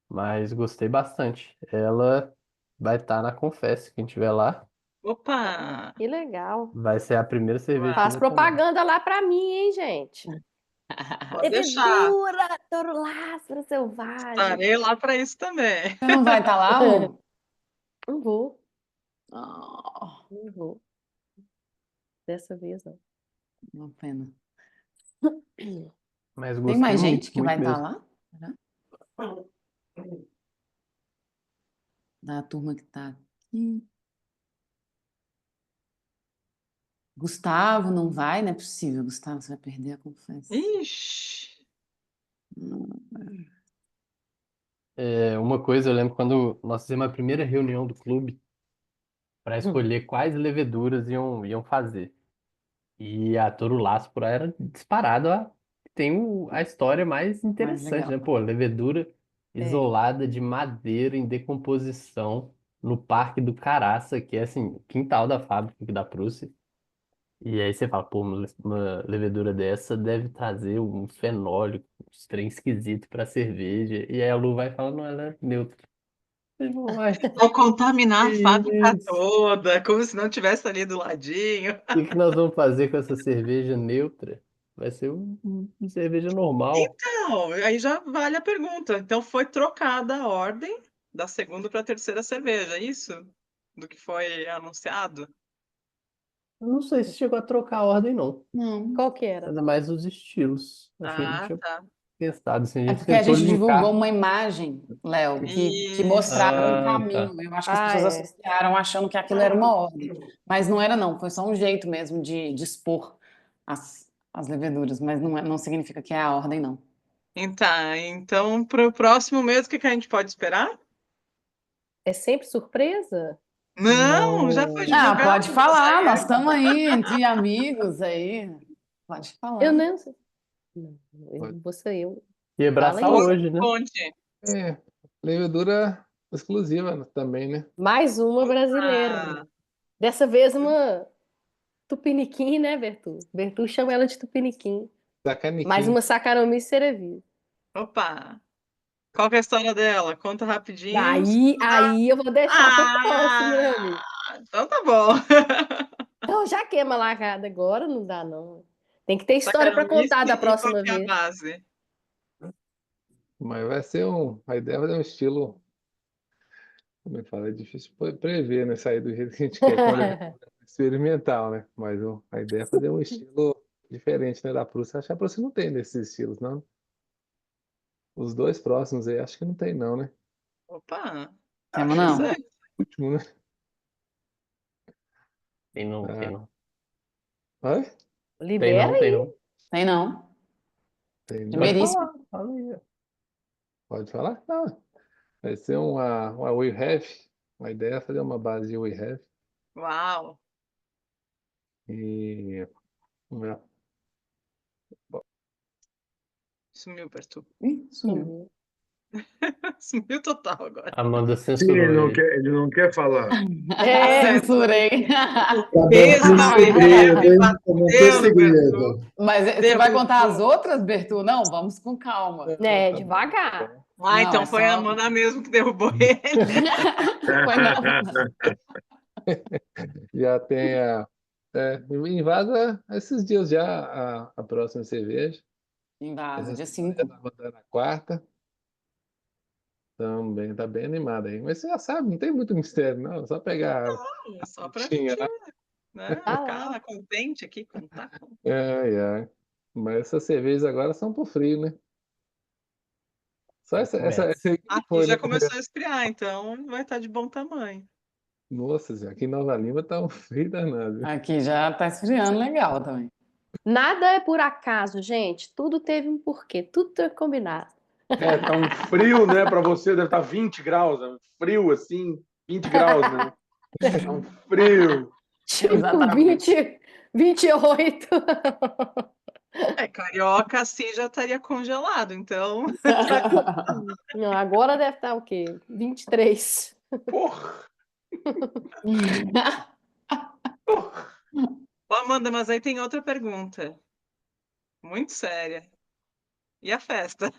Speaker 8: Mas gostei bastante. Ela vai estar na Confesse, quem tiver lá.
Speaker 3: Opa!
Speaker 1: Que legal.
Speaker 8: Vai ser a primeira cerveja que eu
Speaker 1: Faz
Speaker 8: vou tomar.
Speaker 1: propaganda lá pra mim, hein, gente?
Speaker 3: Pode deixar.
Speaker 1: Levedura, Toruláspero selvagem.
Speaker 3: Estarei lá para isso também.
Speaker 4: Você não vai estar lá, Lu?
Speaker 1: Não vou,
Speaker 4: Oh,
Speaker 1: não vou. Dessa vez não.
Speaker 4: uma pena.
Speaker 8: Mas
Speaker 4: Tem
Speaker 8: gostei
Speaker 4: mais
Speaker 8: muito,
Speaker 4: gente que
Speaker 8: muito
Speaker 4: vai estar
Speaker 8: mesmo.
Speaker 4: lá? Será? Da turma que está aqui. Gustavo não vai? Não é possível, Gustavo, você vai perder a confessa.
Speaker 3: Ixi.
Speaker 8: Uma coisa, eu lembro quando nós fizemos a primeira reunião do clube para escolher quais leveduras iam fazer. E a Toro Láspora era disparada, tem a história mais
Speaker 4: Mais
Speaker 8: interessante,
Speaker 4: legal.
Speaker 8: né? Pô, levedura
Speaker 4: É.
Speaker 8: isolada de madeira em decomposição no Parque do Caraça, que é assim, quintal da fábrica aqui da Prússia. E aí você fala, pô, uma levedura dessa deve trazer um fenólico, um trem esquisito para cerveja. E aí a Lu vai e fala, não, ela é neutra.
Speaker 3: Vai contaminar a fábrica
Speaker 8: Isso.
Speaker 3: toda, como se não tivesse ali do ladinho.
Speaker 8: O que que nós vamos fazer com essa cerveja neutra? Vai ser uma cerveja normal.
Speaker 3: Então, aí já vale a pergunta. Então foi trocada a ordem da segunda para a terceira cerveja, é isso? Do que foi anunciado?
Speaker 8: Eu não sei se chegou a trocar a ordem, não.
Speaker 4: Não.
Speaker 1: Qual que era?
Speaker 8: Ainda mais os estilos. Acho que a gente
Speaker 3: Ah,
Speaker 8: tinha
Speaker 3: tá.
Speaker 8: testado, assim, a
Speaker 4: É
Speaker 8: gente
Speaker 4: porque a
Speaker 8: tentou
Speaker 4: gente divulgou
Speaker 8: linkar.
Speaker 4: uma imagem, Léo, que
Speaker 3: Isso.
Speaker 4: mostrava um
Speaker 8: Ah, tá.
Speaker 4: caminho. Eu acho que as
Speaker 1: Ah,
Speaker 4: pessoas
Speaker 1: é.
Speaker 4: associaram achando que aquilo era uma ordem. Mas não era, não. Foi só um jeito mesmo de expor as leveduras. Mas não significa que é a ordem, não.
Speaker 3: Então para o próximo mês, o que que a gente pode esperar?
Speaker 1: É sempre surpresa?
Speaker 3: Não, já foi
Speaker 4: Ah,
Speaker 3: divulgado,
Speaker 4: pode
Speaker 3: mas
Speaker 4: falar.
Speaker 3: aí
Speaker 4: Nós estamos aí entre amigos aí. Pode
Speaker 1: Eu
Speaker 4: falar.
Speaker 1: não sei. Não, eu
Speaker 9: Pode.
Speaker 1: não vou ser eu.
Speaker 8: E
Speaker 1: Fala
Speaker 8: abraçar
Speaker 1: aí.
Speaker 8: hoje, né?
Speaker 3: conte.
Speaker 9: É, levedura exclusiva também, né?
Speaker 1: Mais uma brasileira.
Speaker 3: Ah,
Speaker 1: Dessa vez uma tupiniquim, né, Bertu? Bertu chama ela de tupiniquim.
Speaker 9: Da
Speaker 1: Mais
Speaker 9: Caniquim.
Speaker 1: uma Saccharomyces cerevisiae.
Speaker 3: opa, qual que é a história dela? Conta rapidinho.
Speaker 1: Aí eu vou deixar pro próximo, né, amigo?
Speaker 3: Então tá bom.
Speaker 1: Então já queima a largada agora, não dá não. Tem que ter história para
Speaker 3: Saccharomyces
Speaker 1: contar da
Speaker 3: e qual
Speaker 1: próxima
Speaker 3: que é a
Speaker 1: vez.
Speaker 3: base?
Speaker 9: Mas vai ser a ideia é fazer um estilo, como eu falo, é difícil prever, né? Sair do jeito que a gente quer, com a levedura experimental, né? Mas a ideia é fazer um estilo diferente, né, da Prússia. Acho que a Prússia não tem desses estilos, não. Os dois próximos aí, acho que não tem, não, né?
Speaker 3: Opa,
Speaker 4: Temos não.
Speaker 3: interessante.
Speaker 9: Último, né?
Speaker 8: Tem não, tem
Speaker 9: Ah,
Speaker 8: não.
Speaker 9: vai?
Speaker 8: Tem
Speaker 1: Libera
Speaker 8: não, tem
Speaker 1: aí.
Speaker 8: não.
Speaker 4: Tem não.
Speaker 9: Tem, não.
Speaker 8: Pode
Speaker 4: Primeiríssimo.
Speaker 8: falar, fala aí.
Speaker 9: Pode falar? Não. Vai ser uma We Have. A ideia é fazer uma base We Have.
Speaker 3: Uau.
Speaker 9: E. né,
Speaker 3: Sumiu, Bertu.
Speaker 4: Ih, sumiu.
Speaker 1: Sumiu.
Speaker 3: Sumiu total agora.
Speaker 8: Amanda
Speaker 5: Sim,
Speaker 8: censurou ele.
Speaker 5: ele não quer falar.
Speaker 1: É,
Speaker 4: Censurei.
Speaker 3: Besta,
Speaker 11: Segredo, hein? Não tem
Speaker 3: bateu no Bertu.
Speaker 11: segredo.
Speaker 4: Mas você vai contar as outras, Bertu? Não, vamos com calma.
Speaker 1: né,
Speaker 9: tá bom,
Speaker 1: devagar.
Speaker 9: tá bom.
Speaker 3: Ah,
Speaker 4: Não,
Speaker 3: então
Speaker 4: é
Speaker 3: foi a
Speaker 4: só.
Speaker 3: Amanda mesmo que derrubou ele.
Speaker 4: Foi não.
Speaker 9: Já tem invasa esses dias já a próxima cerveja.
Speaker 4: Invasa,
Speaker 9: Essa
Speaker 4: dia
Speaker 9: semana já
Speaker 4: 5.
Speaker 9: tá mandando a quarta. Também tá bem animada aí. Mas você já sabe, não tem muito mistério, não. É só pegar
Speaker 3: Só pra
Speaker 9: tinha
Speaker 3: gente,
Speaker 9: lá.
Speaker 3: né,
Speaker 1: Ah
Speaker 3: ficar
Speaker 1: lá.
Speaker 3: contente aqui, contar.
Speaker 9: Mas essas cervejas agora são pro frio, né? Só
Speaker 8: Já
Speaker 9: essa
Speaker 8: começa.
Speaker 9: aí que não
Speaker 3: Aqui
Speaker 9: foi,
Speaker 3: já
Speaker 9: né?
Speaker 3: começou a esfriar, então vai estar de bom tamanho.
Speaker 9: Nossa, Zé, aqui em Nova Lima tá um frio danado.
Speaker 4: Aqui já tá esfriando legal também.
Speaker 1: Nada é por acaso, gente. Tudo teve um porquê. Tudo é combinado.
Speaker 2: Tá um frio, né? Para você deve estar 20 graus, um frio assim, 20 graus, né? É um frio.
Speaker 1: Tipo
Speaker 4: Exatamente.
Speaker 1: 28.
Speaker 3: Carioca assim já estaria congelado, então.
Speaker 1: Não, agora deve estar o quê? 23.
Speaker 2: Porra!
Speaker 3: Ô, Amanda, mas aí tem outra pergunta. Muito séria. E a festa?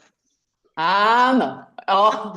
Speaker 4: Ah, não. Ó.